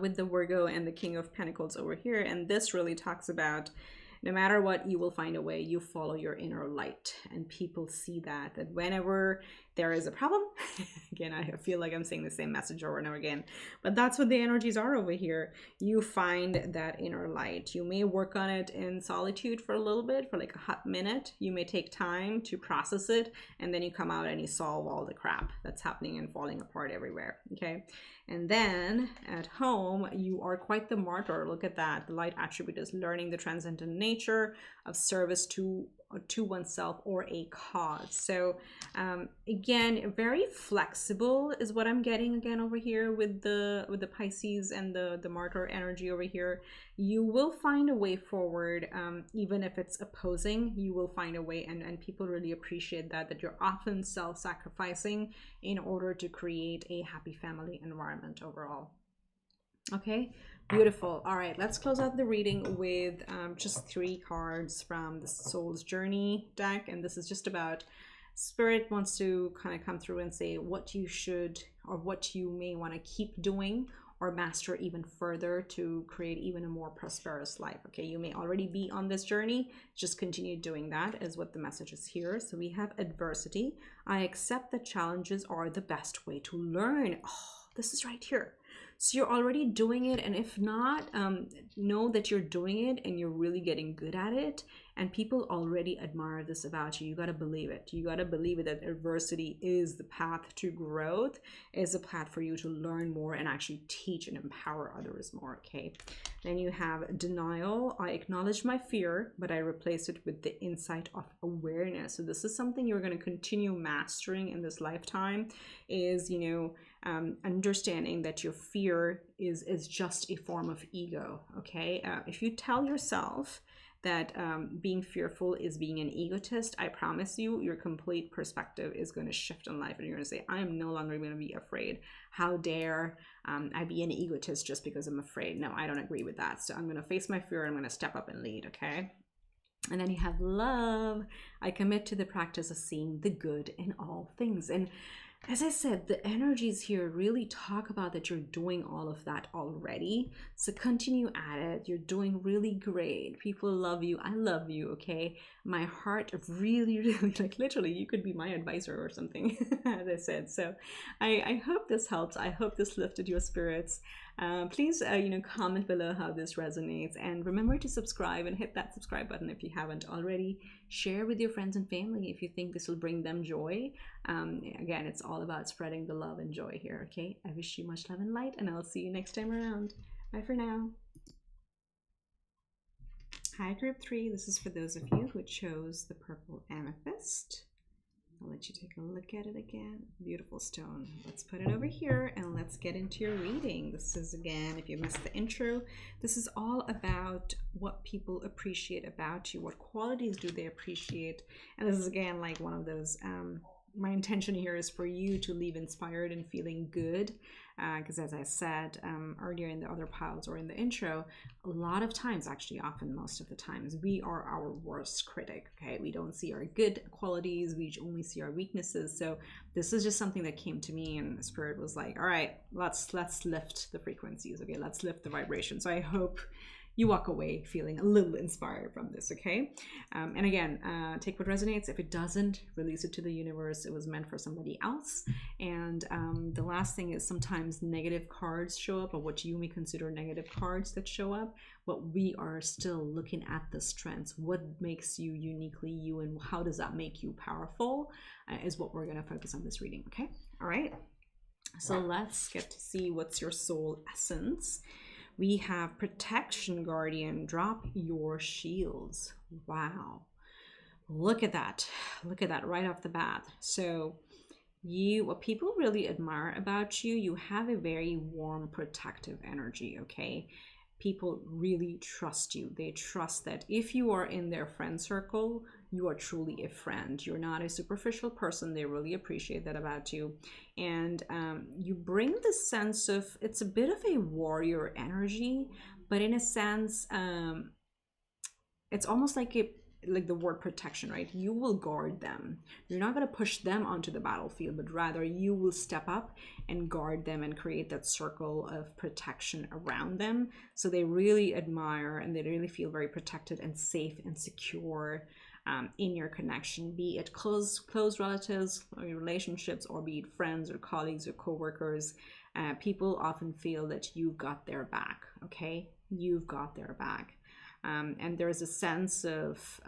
with the Virgo and the King of Pentacles over here, and this really talks about, no matter what, you will find a way. You follow your inner light, and people see that whenever there is a problem, again, I feel like I'm saying the same message over and over again, but that's what the energies are over here. You find that inner light. You may work on it in solitude for a little bit, for like a hot minute. You may take time to process it, and then you come out and you solve all the crap that's happening and falling apart everywhere. Okay, and then at home, you are quite the martyr. Look at that. The light attribute is learning the transcendent nature of service to to oneself or a cause. So again, very flexible is what I'm getting again over here with the Pisces and the martyr energy over here. You will find a way forward, even if it's opposing. You will find a way, and people really appreciate that you're often self-sacrificing in order to create a happy family environment overall. Okay, beautiful. All right, let's close out the reading with just 3 cards from the Soul's Journey deck. And this is just about Spirit wants to kind of come through and say what you should or what you may want to keep doing or master even further to create even a more prosperous life. Okay, you may already be on this journey, just continue doing that is what the message is here. So we have adversity. I accept that challenges are the best way to learn. Oh, this is right here. So you're already doing it, and if not, know that you're doing it and you're really getting good at it, and people already admire this about you. You got to believe it. You got to believe it, that adversity is the path to growth, is a path for you to learn more and actually teach and empower others more. Okay, then you have denial. I acknowledge my fear, but I replace it with the insight of awareness. So this is something you're going to continue mastering in this lifetime, is, you know, understanding that your fear is just a form of ego. Okay, if you tell yourself that being fearful is being an egotist, I promise you, your complete perspective is going to shift in life, and you're going to say, I am no longer going to be afraid. How dare I be an egotist just because I'm afraid? No, I don't agree with that. So I'm going to face my fear. I'm going to step up and lead. Okay. And then you have love. I commit to the practice of seeing the good in all things. And as I said, the energies here really talk about that you're doing all of that already. So continue at it. You're doing really great. People love you. I love you, okay? My heart really, really, like literally, you could be my advisor or something, as I said. So I hope this helps. I hope this lifted your spirits. Please, comment below how this resonates. And remember to subscribe and hit that subscribe button if you haven't already. Share with your friends and family if you think this will bring them joy. Again, it's all about spreading the love and joy here, okay? I wish you much love and light, and I'll see you next time around. Bye for now. Hi, Group 3. This is for those of you who chose the purple amethyst. I'll let you take a look at it again. Beautiful stone. Let's put it over here and let's get into your reading. This is, again, if you missed the intro, this is all about what people appreciate about you. What qualities do they appreciate? And this is, again, like one of those, my intention here is for you to leave inspired and feeling good. Because as I said earlier in the other piles or in the intro, a lot of times, actually often most of the times, we are our worst critic. Okay, we don't see our good qualities, we only see our weaknesses. So this is just something that came to me, and Spirit was like, all right, let's lift the frequencies. Okay, let's lift the vibration. So I hope you walk away feeling a little inspired from this, okay? And again, take what resonates. If it doesn't, release it to the universe. It was meant for somebody else. And the last thing is, sometimes negative cards show up, or what you may consider negative cards that show up, but we are still looking at the strengths. What makes you uniquely you, and how does that make you powerful, is what we're gonna focus on this reading, okay? All right, so let's get to see what's your soul essence. We have protection, guardian, drop your shields. Wow. Look at that. Look at that right off the bat. So what people really admire about you, you have a very warm, protective energy, okay? People really trust you. They trust that if you are in their friend circle, you are truly a friend. You're not a superficial person. They really appreciate that about you. And you bring this sense of, it's a bit of a warrior energy, but in a sense, it's almost like the word protection, right? You will guard them. You're not going to push them onto the battlefield, but rather you will step up and guard them and create that circle of protection around them. So they really admire, and they really feel very protected and safe and secure in your connection, be it close relatives or relationships, or be it friends or colleagues or co-workers. People often feel that you've got their back, okay? You've got their back. And there's a sense of,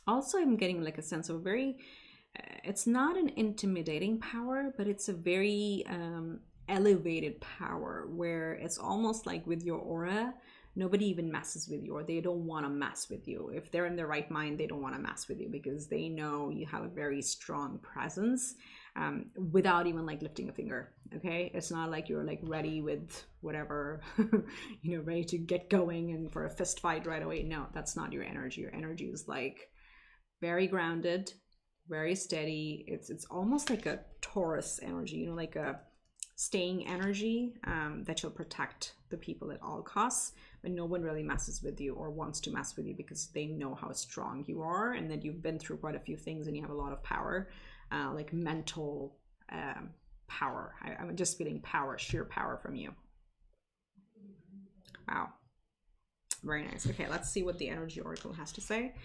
also I'm getting like a sense of very, it's not an intimidating power, but it's a very elevated power, where it's almost like with your aura, nobody even messes with you, or they don't want to mess with you. If they're in their right mind, they don't want to mess with you because they know you have a very strong presence, without even like lifting a finger. Okay, it's not like you're like ready with whatever you know, ready to get going and for a fist fight right away. No, that's not your energy. Your energy is like very grounded, very steady. It's almost like a Taurus energy, you know, like a staying energy, that you'll protect the people at all costs, but no one really messes with you or wants to mess with you because they know how strong you are and that you've been through quite a few things and you have a lot of power, like mental power. I'm just feeling power, sheer power from you. Wow, very nice. Okay, let's see what the energy oracle has to say.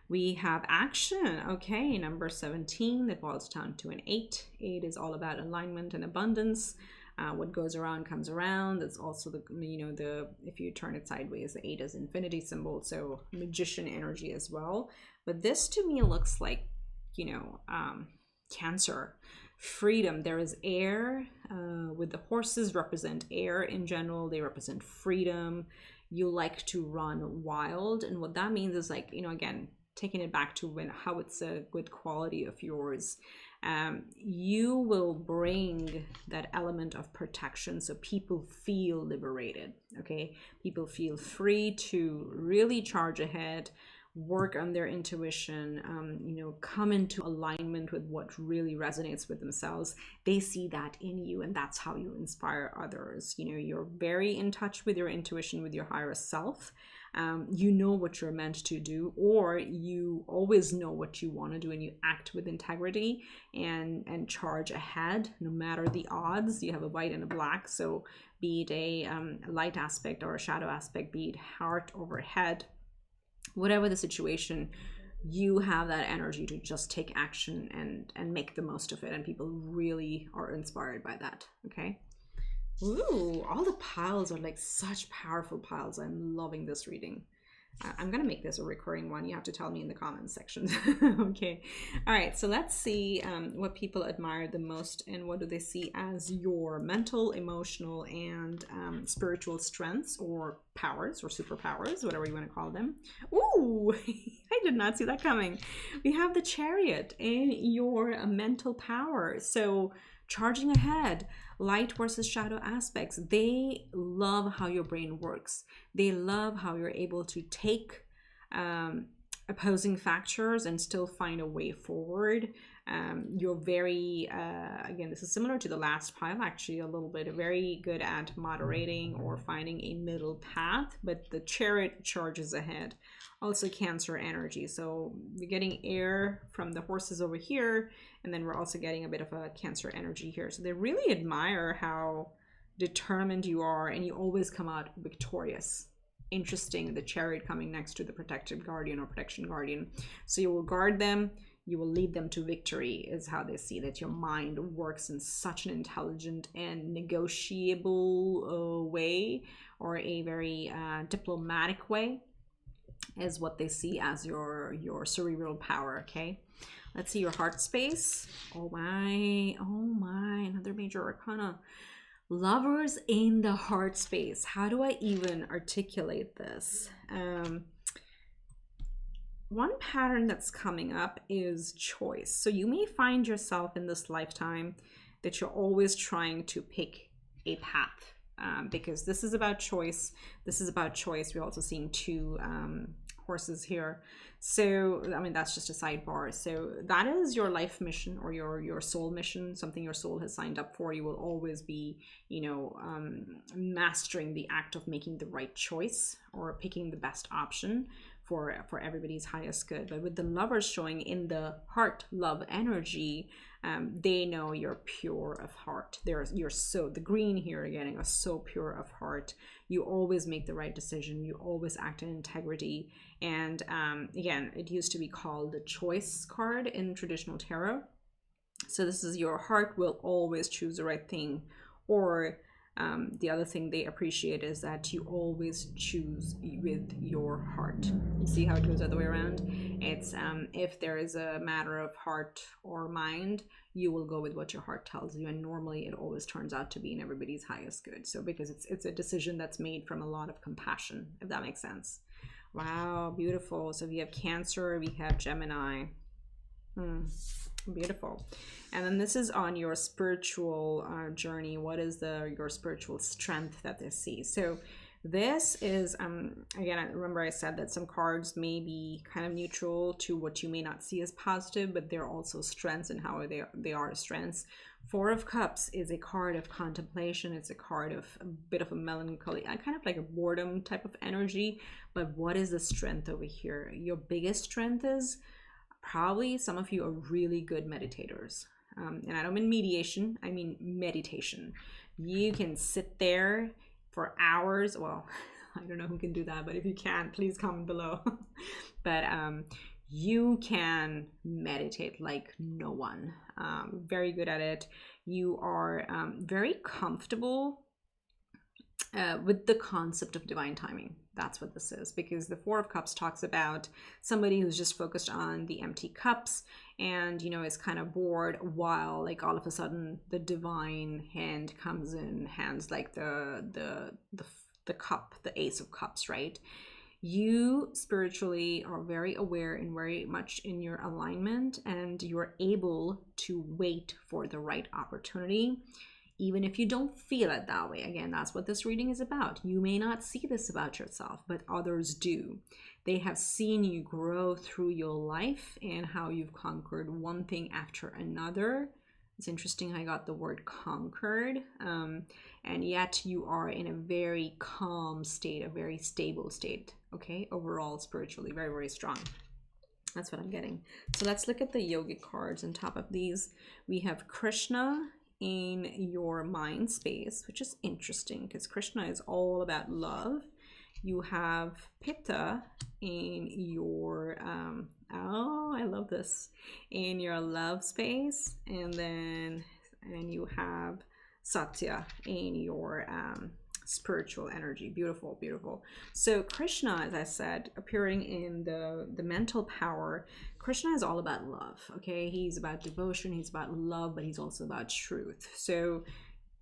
We have action. Okay, number 17, that boils down to an 8. 8 is all about alignment and abundance. What goes around comes around. That's also the, you know, the, if you turn it sideways, the 8 is infinity symbol, so magician energy as well. But this to me looks like, you know, Cancer, freedom. There is air, with the horses represent air in general. They represent freedom. You like to run wild, and what that means is, like, you know, again, taking it back to how it's a good quality of yours, you will bring that element of protection so people feel liberated. Okay, people feel free to really charge ahead, work on their intuition, you know, come into alignment with what really resonates with themselves. They see that in you, and that's how you inspire others. You know, you're very in touch with your intuition, with your higher self. You know what you're meant to do, or you always know what you want to do, and you act with integrity and charge ahead no matter the odds. You have a white and a black, so be it a light aspect or a shadow aspect, be it heart over head, whatever the situation, you have that energy to just take action and make the most of it, and people really are inspired by that. Okay. Ooh, all the piles are like such powerful piles. I'm loving this reading. I'm gonna make this a recurring one. You have to tell me in the comments section. Okay. All right, so let's see what people admire the most and what do they see as your mental, emotional, and spiritual strengths or powers or superpowers, whatever you want to call them. Ooh, I did not see that coming. We have the Chariot in your mental power. So charging ahead, light versus shadow aspects. They love how your brain works. They love how you're able to take opposing factors and still find a way forward. You're very, again, this is similar to the last pile, actually, a little bit, very good at moderating or finding a middle path, but the Chariot charges ahead. Also Cancer energy. So you're getting air from the horses over here, and then we're also getting a bit of a Cancer energy here. So they really admire how determined you are, and you always come out victorious. Interesting, the Chariot coming next to the protected guardian or protection guardian. So you will guard them, you will lead them to victory, is how they see that your mind works in such an intelligent and negotiable way, or a very diplomatic way, is what they see as your cerebral power. Okay, let's see your heart space. Oh my, another major arcana. Lovers in the heart space. How do I even articulate this? One pattern that's coming up is choice. So you may find yourself in this lifetime that you're always trying to pick a path, because this is about choice. This is about choice. We're also seeing two horses here. So, I mean, that's just a sidebar. So that is your life mission or your soul mission, something your soul has signed up for. You will always be, you know, mastering the act of making the right choice or picking the best option for everybody's highest good. But with the Lovers showing in the heart love energy, they know you're pure of heart. You're so, the green here again are so pure of heart. You always make the right decision. You always act in integrity. And again, it used to be called the choice card in traditional tarot. So this is your heart will always choose the right thing, or The other thing they appreciate is that you always choose with your heart. You see how it goes the other way around? It's if there is a matter of heart or mind, you will go with what your heart tells you, and normally it always turns out to be in everybody's highest good. So because it's a decision that's made from a lot of compassion, if that makes sense. Wow, beautiful. So we have Cancer, we have Gemini. Beautiful. And then this is on your spiritual journey. What is your spiritual strength that they see? So this is again, I remember I said that some cards may be kind of neutral to what you may not see as positive, but they're also strengths, and how they are strengths. Four of Cups is a card of contemplation. It's a card of a bit of a melancholy, kind of like a boredom type of energy. But what is the strength over here? Your biggest strength is probably some of you are really good meditators. And I don't mean mediation, I mean meditation. You can sit there for hours. Well, I don't know who can do that, but if you can, please comment below. But you can meditate like no one. Very good at it. You are very comfortable with the concept of divine timing. That's what this is, because the Four of Cups talks about somebody who's just focused on the empty cups and, you know, is kind of bored, while like all of a sudden the divine hand comes in, hands like the cup, the Ace of Cups, right? You spiritually are very aware and very much in your alignment, and you're able to wait for the right opportunity, even if you don't feel it that way. Again, that's what this reading is about. You may not see this about yourself, but others do. They have seen you grow through your life and how you've conquered one thing after another. It's interesting I got the word conquered. And yet you are in a very calm state, a very stable state, okay? Overall, spiritually, very, very strong. That's what I'm getting. So let's look at the yogic cards. On top of these, we have Krishna in your mind space, which is interesting because Krishna is all about love. You have Pitta in your oh, I love this, in your love space, and you have Satya in your spiritual energy. Beautiful, beautiful. So Krishna, as I said, appearing in the mental power, Krishna is all about love, okay? He's about devotion, he's about love, but he's also about truth. So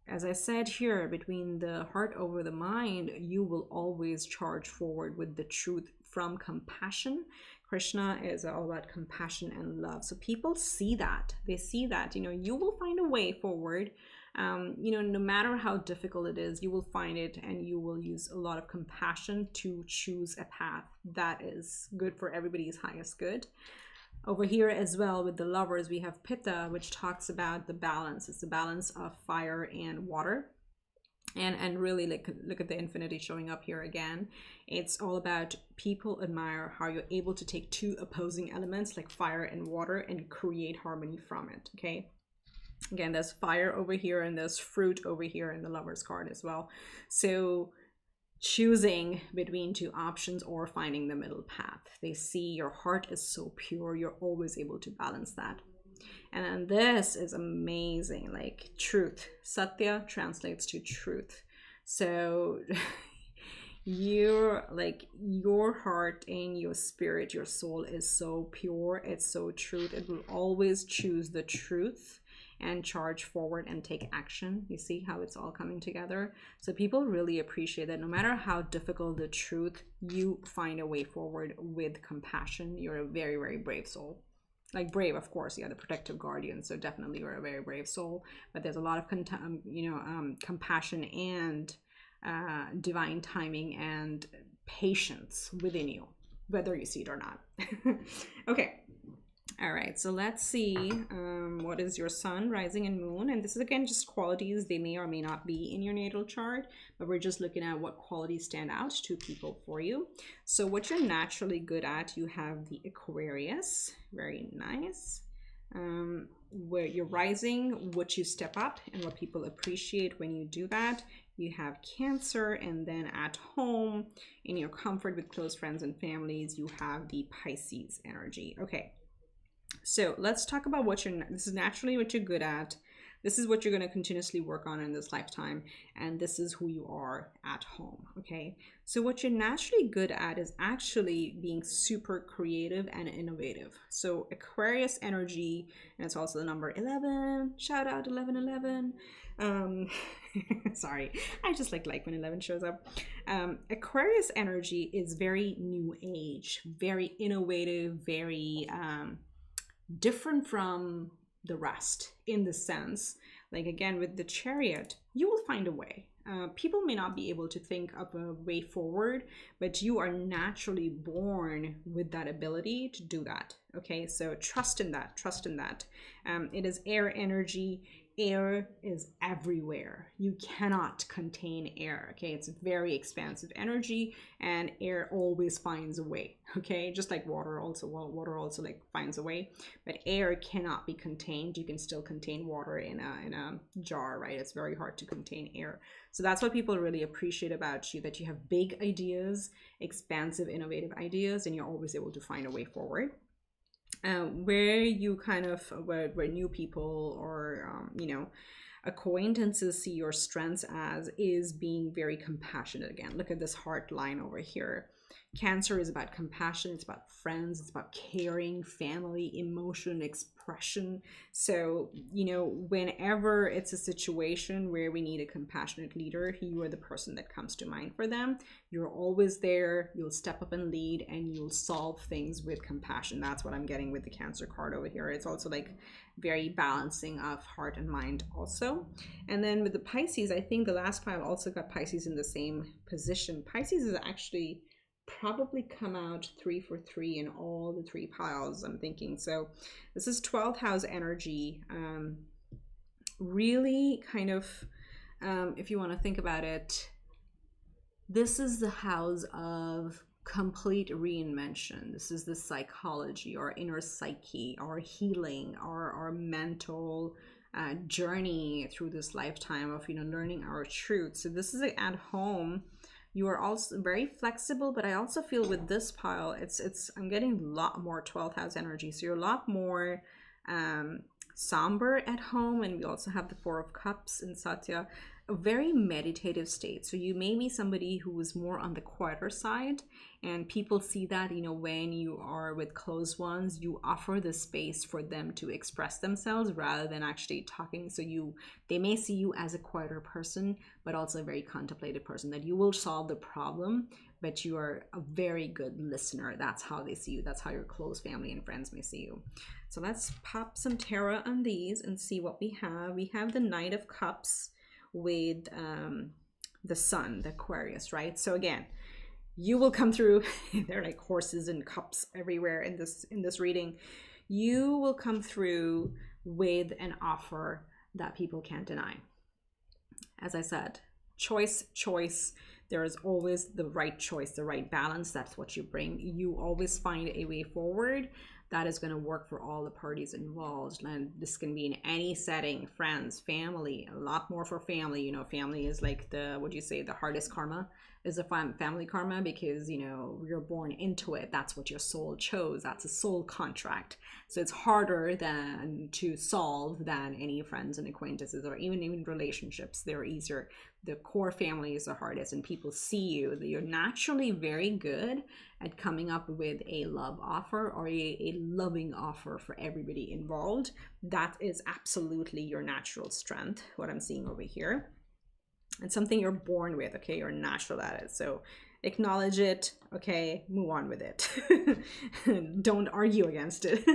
as I said here, between the heart over the mind, you will always charge forward with the truth from compassion. Krishna is all about compassion and love. So people see that. They see that, you know, you will find a way forward. You know, no matter how difficult it is, you will find it, and you will use a lot of compassion to choose a path that is good for everybody's highest good. Over here as well with the Lovers, we have Pitta, which talks about the balance. It's the balance of fire and water. And really, like, look at the infinity showing up here again. It's all about people admire how you're able to take two opposing elements like fire and water and create harmony from it, okay? Again, there's fire over here and there's fruit over here in the Lovers card as well. So choosing between two options or finding the middle path. They see your heart is so pure, you're always able to balance that. And then this is amazing, like truth. Satya translates to truth. So you're like, your heart and your spirit, your soul is so pure, it's so truth. It will always choose the truth and charge forward and take action. You see how it's all coming together? So people really appreciate that no matter how difficult the truth, you find a way forward with compassion. You're a very, very brave soul. Like brave, of course, yeah, the protective guardian. So definitely you're a very brave soul, but there's a lot of compassion and divine timing and patience within you, whether you see it or not. Okay. All right, so let's see what is your sun, rising, and moon. And this is, again, just qualities. They may or may not be in your natal chart, but we're just looking at what qualities stand out to people for you. So what you're naturally good at, you have the Aquarius. Very nice. Where you're rising, what you step up and what people appreciate when you do that. You have Cancer, and then at home, in your comfort with close friends and families, you have the Pisces energy. Okay. So let's talk about this is naturally what you're good at. This is what you're going to continuously work on in this lifetime, and this is who you are at home. Okay, so what you're naturally good at is actually being super creative and innovative. So Aquarius energy, and it's also the number 11. Shout out 1111. Sorry, I just like when 11 shows up. Aquarius energy is very new age, very innovative, very different from the rest, in the sense, like again with the Chariot, you will find a way. People may not be able to think of a way forward, but you are naturally born with that ability to do that. Okay, so trust in that, trust in that. It is air energy. Air is everywhere. You cannot contain air. Okay, it's very expansive energy, and air always finds a way. Okay, just like water also. Well, water also like finds a way, but air cannot be contained. You can still contain water in a jar, right? It's very hard to contain air. So that's what people really appreciate about you, that you have big ideas, expansive, innovative ideas, and you're always able to find a way forward. Where you kind of where new people or you know, acquaintances see your strengths as is being very compassionate. Again, look at this heart line over here. Cancer is about compassion, it's about friends, it's about caring, family, emotion, expression. So, you know, whenever it's a situation where we need a compassionate leader, you are the person that comes to mind for them. You're always there, you'll step up and lead, and you'll solve things with compassion. That's what I'm getting with the Cancer card over here. It's also like very balancing of heart and mind also. And then with the Pisces, I think the last pile also got Pisces in the same position. Pisces is actually probably come out 3 for 3 in all the 3 piles, I'm thinking. So this is 12th house energy. Really kind of, if you want to think about it, this is the house of complete reinvention. This is the psychology, our inner psyche, our healing, our mental journey through this lifetime of, you know, learning our truth. So this is at home. You are also very flexible, but I also feel with this pile, I'm getting a lot more 12th house energy. So you're a lot more somber at home. And we also have the 4 of Cups in Satya, a very meditative state. So you may be somebody who is more on the quieter side, and people see that, you know, when you are with close ones, you offer the space for them to express themselves rather than actually talking. So they may see you as a quieter person, but also a very contemplative person, that you will solve the problem, but you are a very good listener. That's how they see you. That's how your close family and friends may see you. So let's pop some tarot on these and see what we have. We have the Knight of Cups with the Sun, the Aquarius, right? So again, you will come through. They're like horses and cups everywhere in this reading. You will come through with an offer that people can't deny. As I said, choice. There is always the right choice, the right balance. That's what you bring. You always find a way forward that is going to work for all the parties involved. And this can be in any setting, friends, family, a lot more for family. You know, family is like the hardest karma is a family karma, because, you know, you're born into it. That's what your soul chose. That's a soul contract. So it's harder to solve than any friends and acquaintances, or even relationships. They're easier. The core family is the hardest, and people see you. You're naturally very good at coming up with a love offer or a loving offer for everybody involved. That is absolutely your natural strength, what I'm seeing over here. It's something you're born with, okay? You're natural at it. So acknowledge it, okay? Move on with it. Don't argue against it.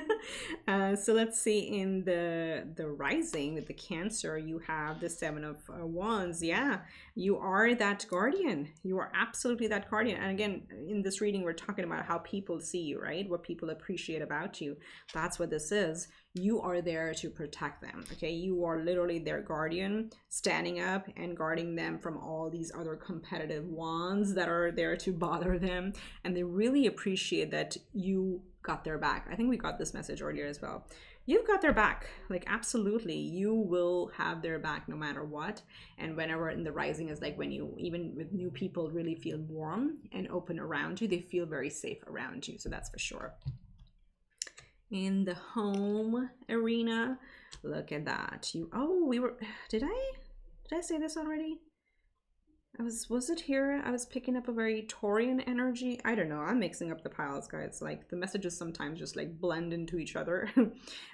So let's see, in the rising with the Cancer, you have the 7 of Wands. Yeah, you are that guardian. You are absolutely that guardian. And again, in this reading, we're talking about how people see you, right? What people appreciate about you. That's what this is. You are there to protect them, okay? You are literally their guardian, standing up and guarding them from all these other competitive wands that are there to bother them. And they really appreciate that you got their back. I think we got this message earlier as well. You've got their back, like absolutely. You will have their back no matter what. And whenever in the rising is like when you, even with new people, really feel warm and open around you, they feel very safe around you. So that's for sure. in the home arena. Look at that. Did I say this already? Was it here? I was picking up a very Taurian energy. I don't know. I'm mixing up the piles, guys. Like the messages sometimes just like blend into each other.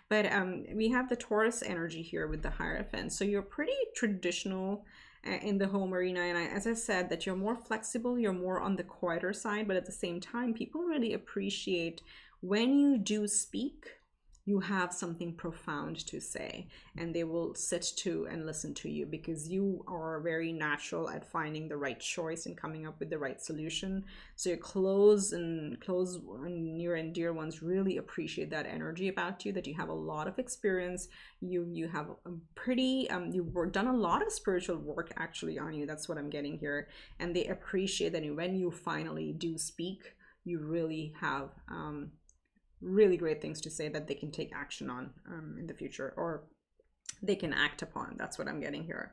But we have the Taurus energy here with the Hierophant. So you're pretty traditional in the home arena. And as I said, that you're more flexible, you're more on the quieter side, but at the same time, people really appreciate when you do speak, you have something profound to say, and they will sit to and listen to you because you are very natural at finding the right choice and coming up with the right solution. So your close and near and dear ones really appreciate that energy about you, that you have a lot of experience. You have a pretty you've done a lot of spiritual work actually on you. That's what I'm getting here, and they appreciate that when you finally do speak, you really have really great things to say that they can take action on in the future, or they can act upon. That's what I'm getting here.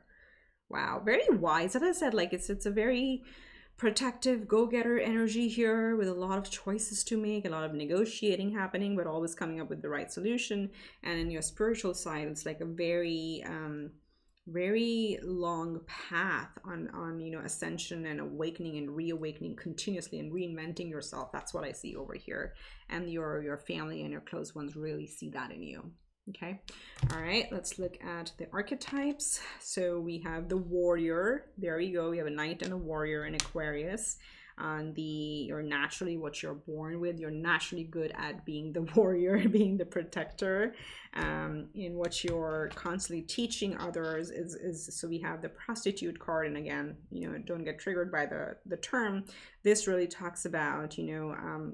Wow, very wise. As I said, like it's a very protective go-getter energy here with a lot of choices to make, a lot of negotiating happening, but always coming up with the right solution. And in your spiritual side, it's like a very long path on you know, ascension and awakening and reawakening continuously and reinventing yourself. That's what I see over here, and your family and your close ones really see that in you. Okay, all right, let's look at the archetypes. So we have the warrior. There we go. We have a knight and a warrior in Aquarius. You're naturally what you're born with. You're naturally good at being the warrior, being the protector. In what you're constantly teaching others is so we have the prostitute card, and again, you know, don't get triggered by the term. This really talks about, you know,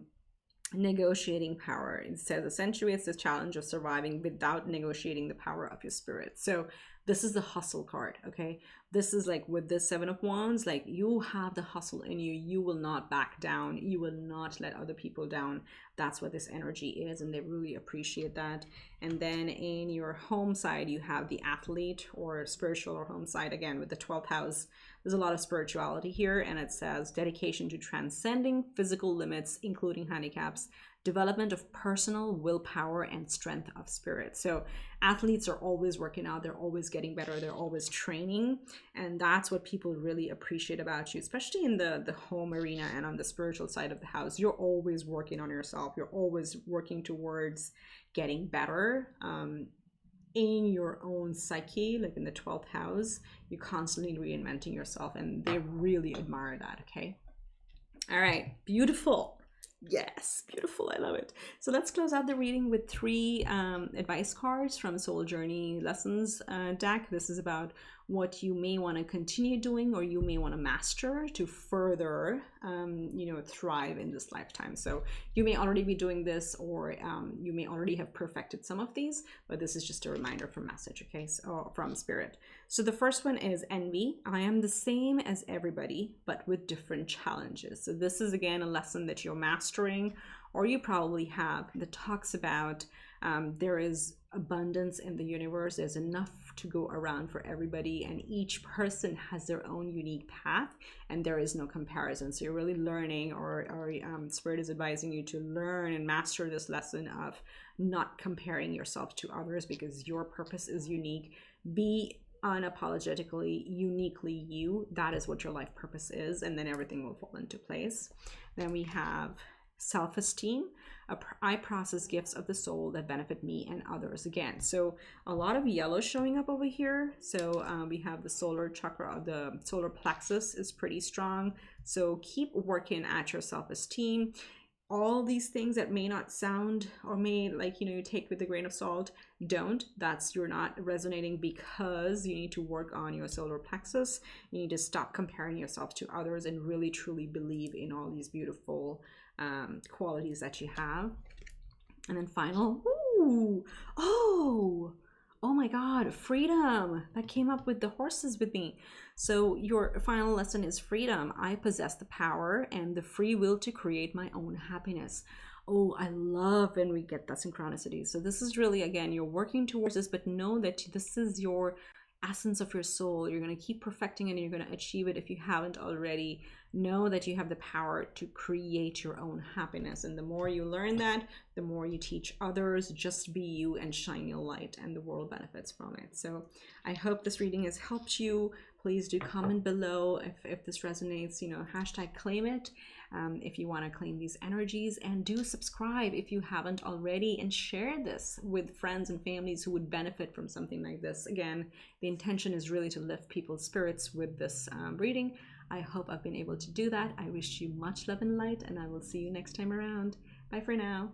negotiating power. It says accentuates the challenge of surviving without negotiating the power of your spirit. So this is the hustle card. Okay, this is like with the Seven of Wands, like you have the hustle in you. You will not back down. You will not let other people down. That's what this energy is, and they really appreciate that. And then in your home side, you have the athlete, or spiritual or home side, again with the 12th house. There's a lot of spirituality here, and it says dedication to transcending physical limits, including handicaps, development of personal willpower, and strength of spirit. So athletes are always working out, they're always getting better, they're always training, and that's what people really appreciate about you, especially in the home arena and on the spiritual side of the house. You're always working on yourself, you're always working towards getting better. In your own psyche, like in the 12th house, you're constantly reinventing yourself, and they really admire that. Okay, all right, beautiful. Yes, beautiful. I love it. So let's close out the reading with 3 advice cards from Soul Journey Lessons deck. This is about what you may want to continue doing, or you may want to master to further, you know, thrive in this lifetime. So you may already be doing this, or you may already have perfected some of these, but this is just a reminder from message, okay, so, from spirit. So the first one is envy. I am the same as everybody, but with different challenges. So this is again a lesson that you're mastering, or you probably have, that talks about there is abundance in the universe. There's enough to go around for everybody, and each person has their own unique path, and there is no comparison. So you're really learning, or spirit is advising you to learn and master this lesson of not comparing yourself to others, because your purpose is unique. Be unapologetically uniquely you. That is what your life purpose is, and then everything will fall into place. Then we have self-esteem. I process gifts of the soul that benefit me and others. Again, so a lot of yellow showing up over here. So we have the solar chakra, the solar plexus is pretty strong. So keep working at your self-esteem. All these things that may not sound, or may, like, you know, you take with a grain of salt, don't. You're not resonating, because you need to work on your solar plexus. You need to stop comparing yourself to others and really truly believe in all these beautiful qualities that you have. And then final, oh my god, freedom. That came up with the horses with me. So your final lesson is freedom. I possess the power and the free will to create my own happiness. Oh, I love when we get that synchronicity. So this is really, again, you're working towards this, but know that this is your essence of your soul. You're going to keep perfecting it and you're going to achieve it if you haven't already. Know that you have the power to create your own happiness. And the more you learn that, the more you teach others. Just be you and shine your light, and the world benefits from it. So I hope this reading has helped you. Please do comment below if this resonates, you know, hashtag claim it if you want to claim these energies, and do subscribe if you haven't already, and share this with friends and families who would benefit from something like this. Again, the intention is really to lift people's spirits with this reading. I hope I've been able to do that. I wish you much love and light, and I will see you next time around. Bye for now.